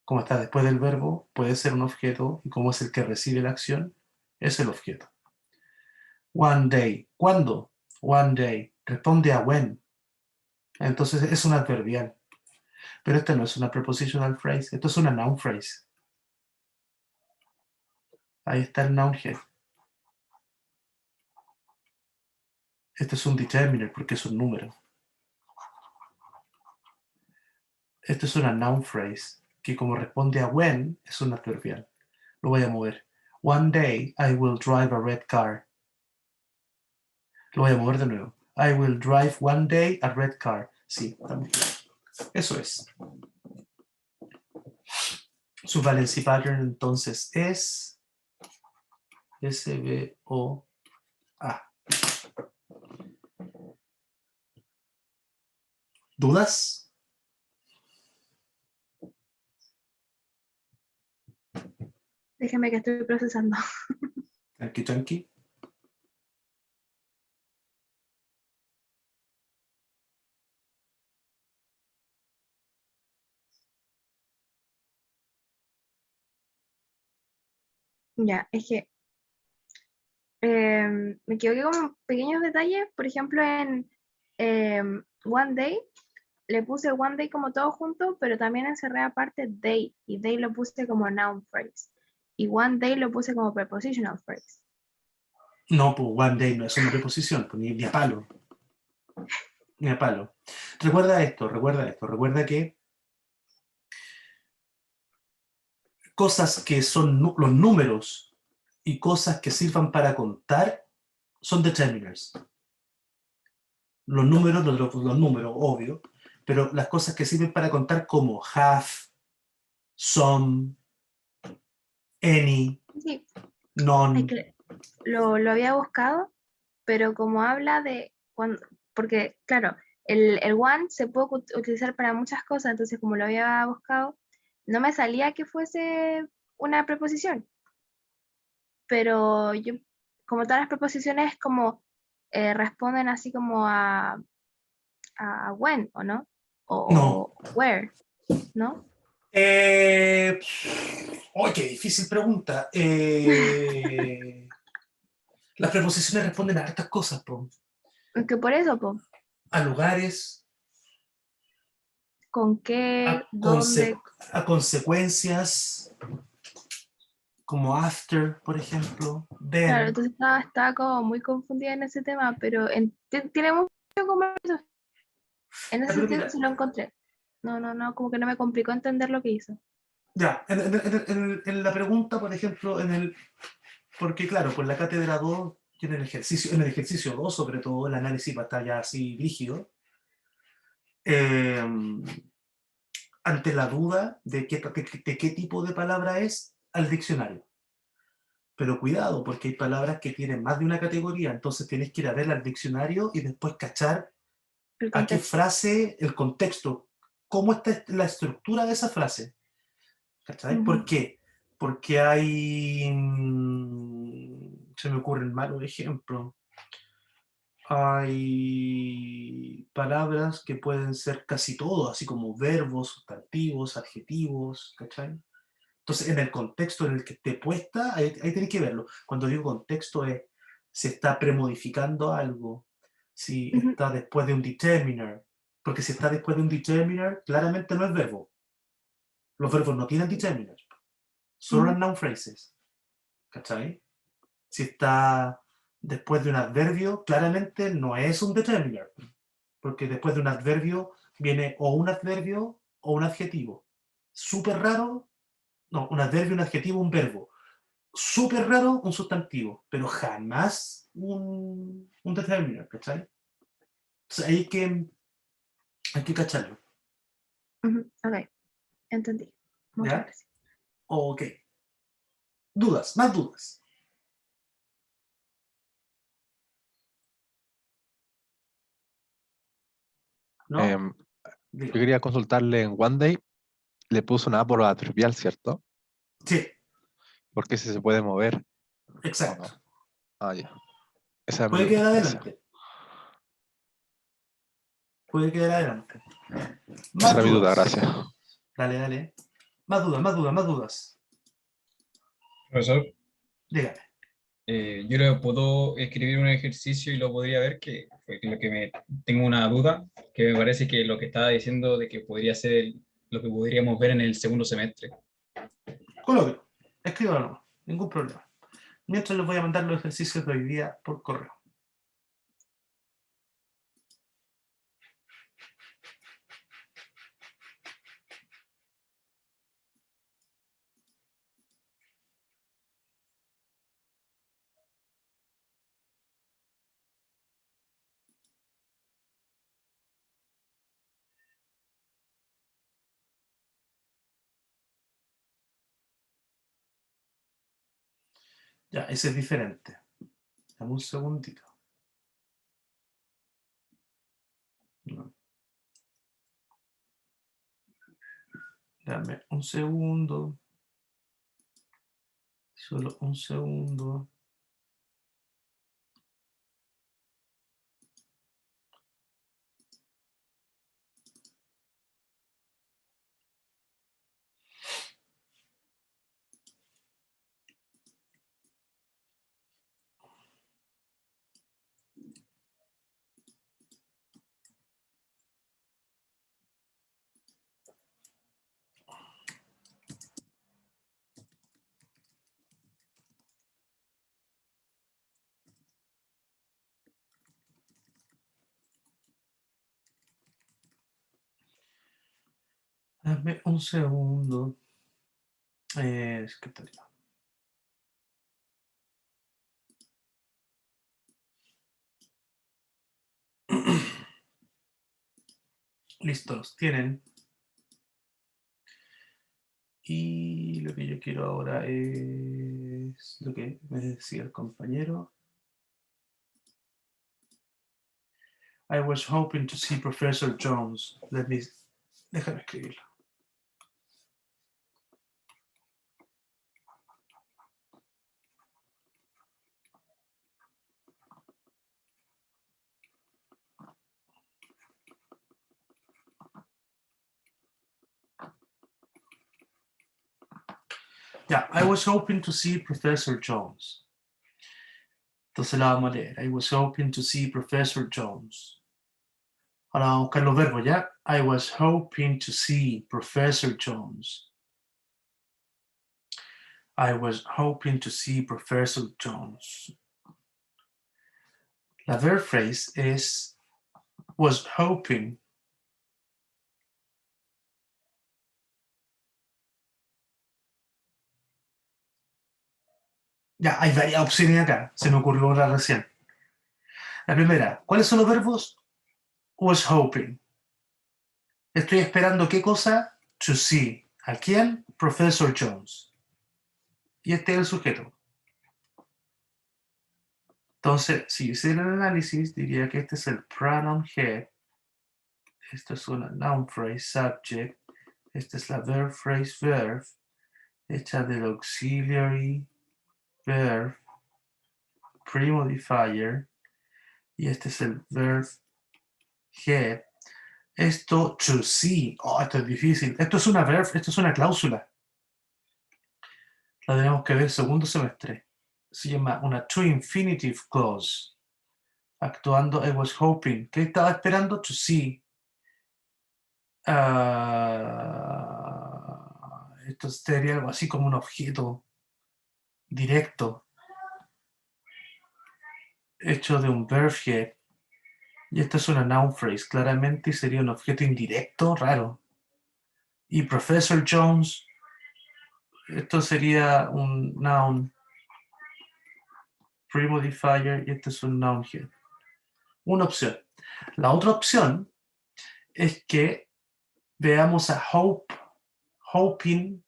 [SPEAKER 1] Como está después del verbo, puede ser un objeto y como es el que recibe la acción, es el objeto. One day. ¿Cuándo? One day. Responde a when. Entonces es un adverbial. Pero esta no es una prepositional phrase, esto es una noun phrase. Ahí está el noun head. Este es un determiner porque es un número. Esto es una noun phrase que como responde a when es un adverbial. Lo voy a mover. One day I will drive a red car. Lo voy a mover de nuevo. I will drive one day a red car. Sí, estamos bien. Eso es. Su valency pattern entonces es SVOA. ¿Dudas?
[SPEAKER 6] Déjeme que estoy procesando.
[SPEAKER 1] Tranqui.
[SPEAKER 6] Ya, es que me equivoqué con pequeños detalles. Por ejemplo, en One Day, le puse One Day como todo junto, pero también encerré aparte Day, y Day lo puse como noun phrase. Y One Day lo puse como prepositional phrase.
[SPEAKER 1] No, pues one day no es una preposición, pues, ni a palo. Ni a palo. Recuerda esto. Recuerda que cosas que son los números y cosas que sirvan para contar son determiners. Los números, los números, obvio, pero las cosas que sirven para contar como have, some, any,
[SPEAKER 6] Sí,
[SPEAKER 1] none.
[SPEAKER 6] es que lo había buscado, pero como habla de cuando, porque claro, el one se puede utilizar para muchas cosas, entonces como lo había buscado, no me salía que fuese una preposición. Pero yo, como todas las preposiciones, como responden así como a when, ¿o no?
[SPEAKER 1] No.
[SPEAKER 6] O where. ¿no?
[SPEAKER 1] ¡Oh, qué difícil pregunta! Las preposiciones responden a estas cosas, po.
[SPEAKER 6] Es que por eso, po,
[SPEAKER 1] A lugares,
[SPEAKER 6] ¿con qué?
[SPEAKER 1] a,
[SPEAKER 6] ¿Dónde?
[SPEAKER 1] a consecuencias, como after, por ejemplo,
[SPEAKER 6] Claro,
[SPEAKER 1] then.
[SPEAKER 6] entonces estaba como muy confundida en ese tema, pero tiene mucho como eso. En ese
[SPEAKER 1] Pero
[SPEAKER 6] sentido
[SPEAKER 1] mira,
[SPEAKER 6] sí lo encontré. No, como que no me complicó entender lo que hizo.
[SPEAKER 1] ya, en la pregunta, por ejemplo, porque claro, pues la cátedra 2 tiene en el ejercicio 2 sobre todo, el análisis va a estar ya así rígido. Ante la duda de qué tipo de palabra es, al diccionario. Pero cuidado, porque hay palabras que tienen más de una categoría, entonces tienes que ir a ver al diccionario y después cachar
[SPEAKER 6] El
[SPEAKER 1] a qué
[SPEAKER 6] contexto.
[SPEAKER 1] frase, el contexto, cómo está la estructura de esa frase. ¿Cachai? ¿Por
[SPEAKER 6] Ujú.
[SPEAKER 1] qué? Porque hay... se me ocurren malos ejemplos. Hay palabras que pueden ser casi todo, así como verbos, sustantivos, adjetivos, ¿cachai? Entonces, en el contexto en el que esté puesta, ahí tenés que verlo. Cuando digo contexto es si está premodificando algo, si
[SPEAKER 6] Ujú,
[SPEAKER 1] está después de un determiner, porque si está después de un determiner, claramente no es verbo. Los verbos no tienen determiners, solo
[SPEAKER 6] ujú.
[SPEAKER 1] las noun phrases, ¿cachai? Si está después de un adverbio, claramente no es un determiner, porque después de un adverbio viene o un adverbio o un adjetivo. Súper raro, no, un adverbio, un adjetivo, un verbo. Súper raro un sustantivo, pero jamás un determiner, ¿cachai? Entonces ahí hay que cacharlo,
[SPEAKER 6] Ujú, ok, entendí. Muchas
[SPEAKER 1] ¿ya?
[SPEAKER 6] gracias.
[SPEAKER 1] Ok. Dudas, más dudas. ¿No?
[SPEAKER 9] Em, yo
[SPEAKER 1] Digo.
[SPEAKER 9] quería consultarle en OneDay, le puso una por adverbial, ¿cierto?
[SPEAKER 1] Sí,
[SPEAKER 9] Porque si se puede mover o
[SPEAKER 1] exacto.
[SPEAKER 9] no. Ah, ya. Esa es mi
[SPEAKER 1] Puede
[SPEAKER 9] duda.
[SPEAKER 1] quedar
[SPEAKER 9] Gracias.
[SPEAKER 1] adelante. Puede quedar adelante.
[SPEAKER 9] Esa
[SPEAKER 1] Más
[SPEAKER 9] era mi duda,
[SPEAKER 1] dudas.
[SPEAKER 9] gracias.
[SPEAKER 1] Dale, dale. Más dudas, más dudas, más dudas.
[SPEAKER 5] Profesor,
[SPEAKER 1] Dígame.
[SPEAKER 5] yo le puedo escribir un ejercicio y lo podría ver, que fue lo que tengo una duda, que me parece que lo que estaba diciendo de que podría ser lo que podríamos ver en el segundo semestre.
[SPEAKER 1] Colóquelo. Escríbalo nomás. Ningún problema. Mientras les voy a mandar los ejercicios de hoy día por correo. Ya, ese es diferente. Dame un segundito. No. Dame un segundo. Solo un segundo. Dame un segundo. Secretaría. Listo, los tienen. Y lo que yo quiero ahora es lo que me decía el compañero. I was hoping to see Professor Jones. Déjame escribirlo. Yeah, I was hoping to see Professor Jones. Entonces la vamos a leer. I was hoping to see Professor Jones. Ahora vamos a buscar los verbos, ¿ya? I was hoping to see Professor Jones. I was hoping to see Professor Jones. La verb phrase es was hoping. Ya, hay varias opciones acá. Se me ocurrió otra recién. La primera, ¿cuáles son los verbos? Was hoping. Estoy esperando ¿qué cosa? To see. ¿A quién? Professor Jones. Y este es el sujeto. Entonces, si yo hiciera el análisis, diría que este es el pronoun head. Esto es una noun phrase, subject. Esta es la verb phrase, verb. Hecha del auxiliary verb, pre-modifier. Y este es el verb head. Esto, to see. Oh, esto es difícil. Esto es una verb, esto es una cláusula. La tenemos que ver segundo semestre. Se llama una to infinitive clause. Actuando I was hoping. ¿Qué estaba esperando? To see. Esto sería algo así como un objeto directo hecho de un verb head. Y esta es una noun phrase, claramente sería un objeto indirecto, raro. Y Professor Jones, esto sería un noun pre-modifier y este es un noun head. Una opción. La otra opción es que veamos a hoping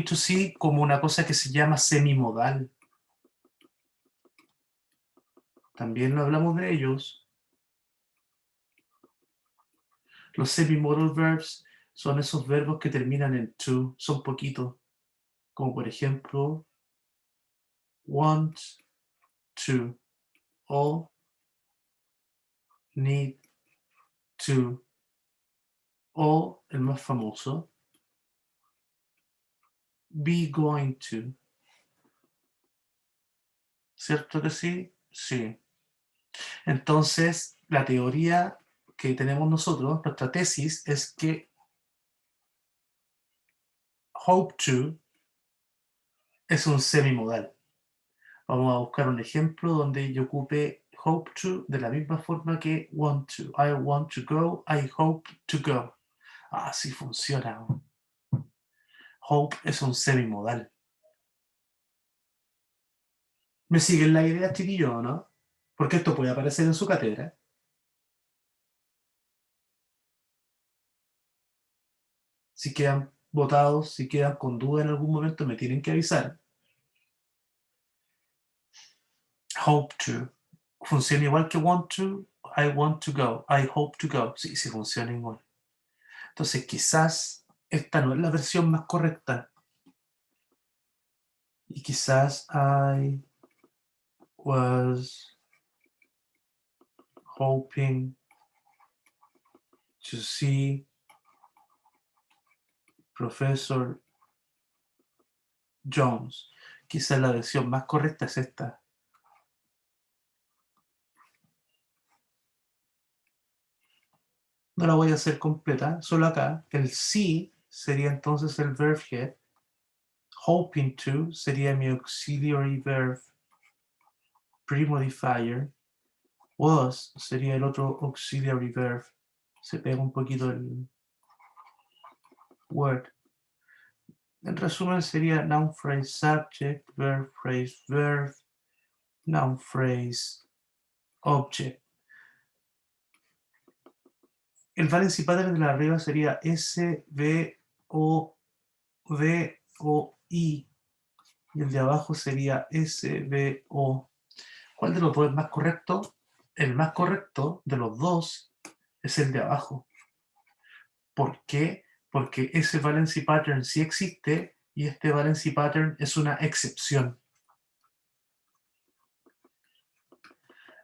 [SPEAKER 1] to see como una cosa que se llama semimodal. También lo hablamos de ellos. Los semimodal verbs son esos verbos que terminan en to, son poquitos. Como por ejemplo, want to, all, need to, o el más famoso, be going to. ¿Cierto que sí? Sí. Entonces, la teoría que tenemos nosotros, nuestra tesis, es que hope to es un semimodal. Vamos a buscar un ejemplo donde yo ocupe hope to de la misma forma que want to. I want to go, I hope to go. Así funciona. Hope es un semimodal. ¿Me siguen la idea, chiquillo, o no? Porque esto puede aparecer en su cátedra. Si quedan votados, si quedan con duda en algún momento, me tienen que avisar. Hope to. Funciona igual que want to, I want to go, I hope to go. Sí, sí funciona igual. Entonces, quizás esta no es la versión más correcta. Y quizás I was hoping to see Professor Jones. Quizás la versión más correcta es esta. No la voy a hacer completa, solo acá. El see sería entonces el verb head. Hoping to sería mi auxiliary verb pre-modifier. Was sería el otro auxiliary verb. Se pega un poquito el word. En resumen sería noun phrase subject, verb phrase verb, noun phrase object. El Valency pattern de la arriba sería S-V-O-V-O-I y el de abajo sería S-V-O. ¿Cuál de los dos es más correcto? El más correcto de los dos es el de abajo. ¿Por qué? Porque ese Valency pattern sí existe y este Valency pattern es una excepción.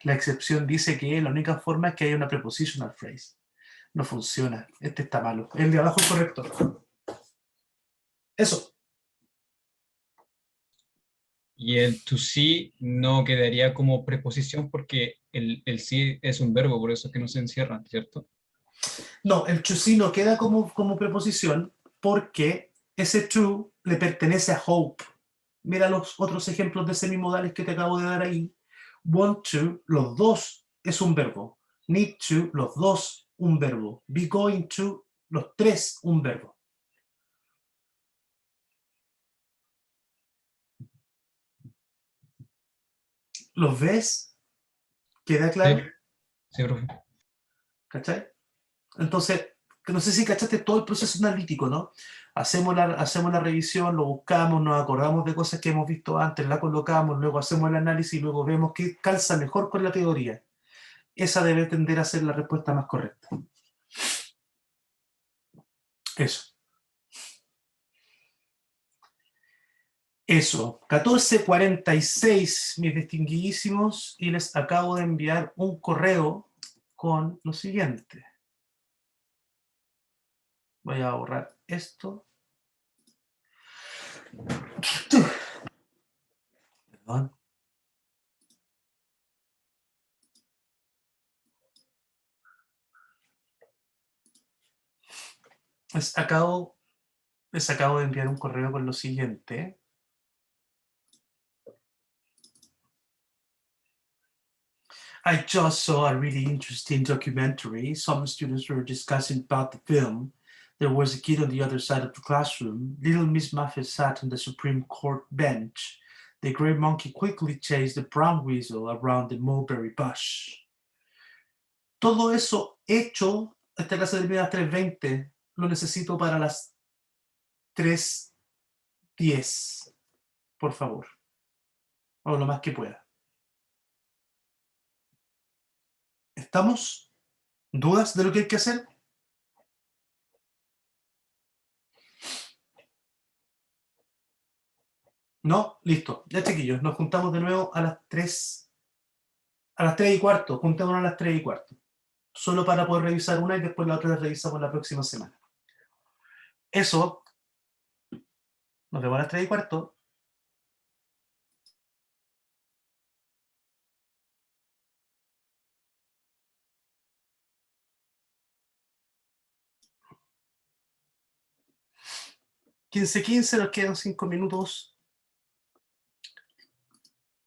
[SPEAKER 1] La excepción dice que la única forma es que haya una prepositional phrase. No funciona. Este está malo. El de abajo es correcto. Eso.
[SPEAKER 5] Y el to see no quedaría como preposición porque el see es un verbo, por eso es que no se encierra, ¿cierto?
[SPEAKER 1] No, el to see no queda como preposición porque ese to le pertenece a hope. Mira los otros ejemplos de semimodales que te acabo de dar ahí. Want to, los dos, es un verbo. Need to, los dos, un verbo. Be going to, los tres, un verbo. ¿Los ves? ¿Queda claro?
[SPEAKER 5] Sí, sí, profe.
[SPEAKER 1] ¿Cachai? Entonces, que no sé si cachaste todo el proceso analítico, ¿no? Hacemos la revisión, lo buscamos, nos acordamos de cosas que hemos visto antes, la colocamos, luego hacemos el análisis y luego vemos qué calza mejor con la teoría. Esa debe tender a ser la respuesta más correcta. Eso. Eso. 14:46, mis distinguidísimos, y les acabo de enviar un correo con lo siguiente. Voy a borrar esto. Perdón. Les acabo de enviar un correo con lo siguiente. I just saw a really interesting documentary. Some students were discussing about the film. There was a kid on the other side of the classroom. Little Miss Muffet sat on the Supreme Court bench. The gray monkey quickly chased the brown weasel around the mulberry bush. Todo eso hecho, esta clase termina a las 3:20. Lo necesito para las 3:10. Por favor. O lo más que pueda. ¿Estamos? ¿Dudas de lo que hay que hacer? No, listo. Ya, chiquillos, nos juntamos de nuevo a las 3:15. Juntémonos a las 3:15. Solo para poder revisar una y después la otra la revisamos la próxima semana. Eso. Nos vemos a las 3:15. (15:15), nos quedan 5 minutos.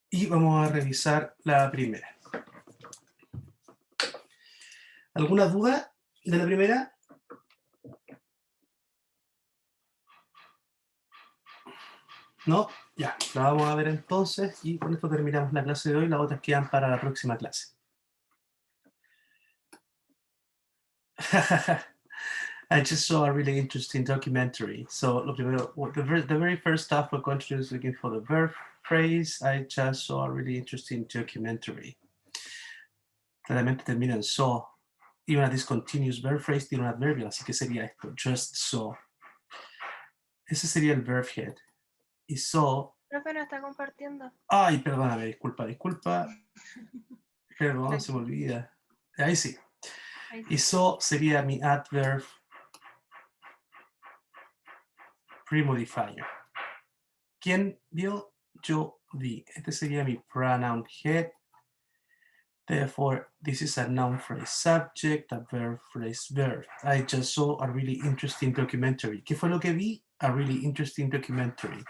[SPEAKER 1] Y vamos a revisar la primera. ¿Alguna duda de la primera? ¿No? Ya, la vamos a ver entonces y con esto terminamos la clase de hoy. Las otras quedan para la próxima clase. I just saw a really interesting documentary. So, lo primero, the very first stuff we're going to do is looking for the verb phrase. I just saw a really interesting documentary. Claramente termina en saw. Y una discontinuous verb phrase tiene un adverbio, así que sería esto, just saw. Ese sería el verb head. Y saw...
[SPEAKER 6] Profe, no está compartiendo.
[SPEAKER 1] Ay, perdóname, disculpa. Perdón, se me olvida. Ahí sí. Y saw sería mi adverb premodifier. ¿Quién vio? Yo vi. Este sería mi pronoun head. Therefore, this is a noun phrase subject, a verb phrase verb. I just saw a really interesting documentary. ¿Qué fue lo que vi? A really interesting documentary.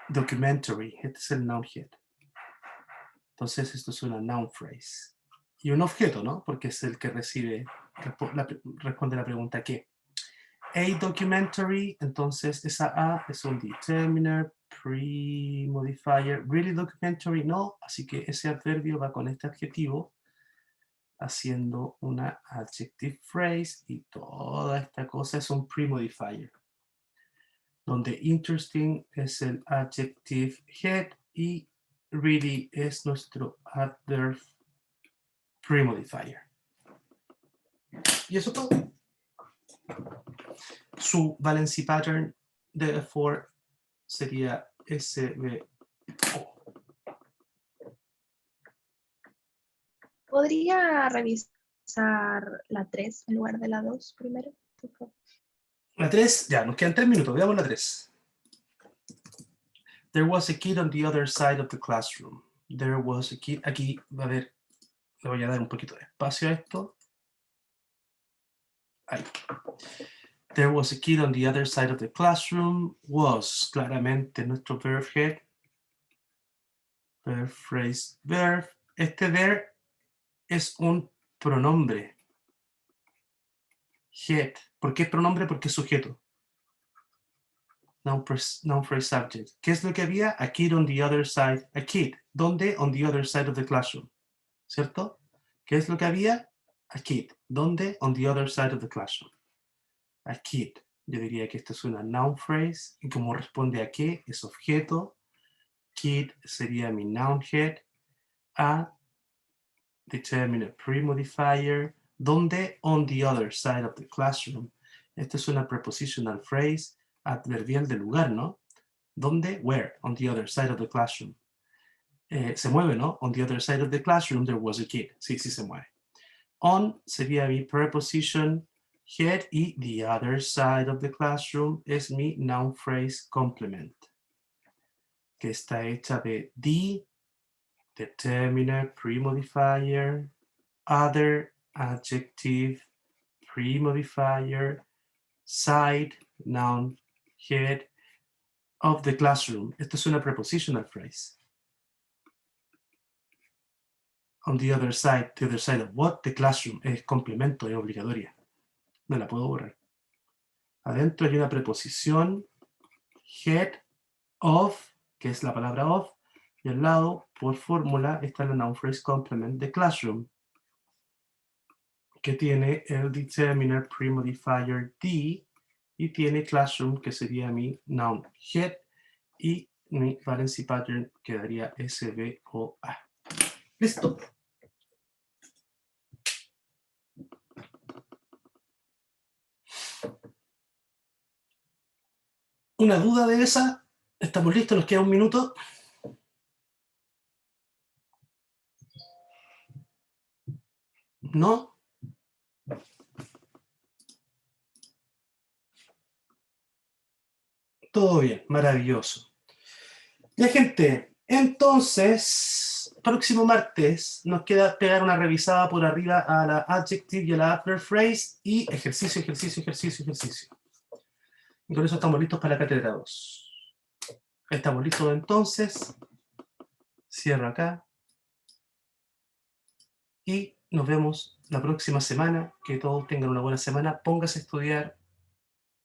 [SPEAKER 1] Documentary. Este es el noun head. Entonces, esto es una noun phrase. Y un objeto, ¿no? Porque es el que responde la pregunta ¿qué? A documentary, entonces esa A es un determiner, pre-modifier, really documentary, no, así que ese adverbio va con este adjetivo haciendo una adjective phrase y toda esta cosa es un pre-modifier, donde interesting es el adjective head y really es nuestro adverb pre-modifier. Y eso todo. Su valency pattern, therefore, sería SVO.
[SPEAKER 6] ¿Podría revisar la 3 en lugar de la 2 primero? Por favor.
[SPEAKER 1] La 3, ya, nos quedan 3 minutos. Veamos la 3. There was a kid on the other side of the classroom. There was a kid. Aquí, a ver, le voy a dar un poquito de espacio a esto. Ahí. There was a kid on the other side of the classroom. Was, claramente, nuestro verb head. Verb phrase verb. Este verb es un pronombre. Head. ¿Por qué es pronombre? Porque es sujeto. Noun phrase subject. ¿Qué es lo que había? A kid on the other side. A kid. ¿Dónde? On the other side of the classroom. ¿Cierto? ¿Qué es lo que había? A kid. ¿Dónde? On the other side of the classroom. A kid. Yo diría que esta es una noun phrase. Y como responde a qué, es objeto. Kid sería mi noun head. A determinate pre-modifier. ¿Dónde? On the other side of the classroom. Esta es una prepositional phrase adverbial de lugar, ¿no? ¿Dónde? Where? On the other side of the classroom. Se mueve, ¿no? On the other side of the classroom there was a kid. Sí, sí se mueve. On sería mi preposition head y the other side of the classroom es mi noun phrase complement, que está hecha de the, determiner, pre-modifier, other, adjective, pre-modifier, side, noun, head, of the classroom. Esto es una prepositional phrase. On the other side of what? The classroom. Es complemento, es obligatoria. No la puedo borrar. Adentro hay una preposición, head, of, que es la palabra of, y al lado, por fórmula, está la noun phrase complement de classroom, que tiene el determiner pre-modifier the, y tiene classroom, que sería mi noun head, y mi valency pattern quedaría SVOA. Listo. ¿Una duda de esa? ¿Estamos listos? ¿Nos queda un minuto? ¿No? Todo bien, maravilloso. Ya, gente, entonces, próximo martes nos queda pegar una revisada por arriba a la adjective y a la adverb phrase y ejercicio, ejercicio, ejercicio, ejercicio. Y con eso estamos listos para la cátedra 2. Estamos listos entonces. Cierro acá. Y nos vemos la próxima semana. Que todos tengan una buena semana. Póngase a estudiar.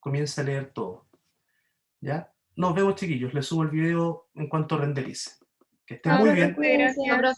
[SPEAKER 1] Comienza a leer todo. ¿Ya? Nos vemos, chiquillos. Les subo el video en cuanto renderice. Que estén muy bien.
[SPEAKER 6] Gracias.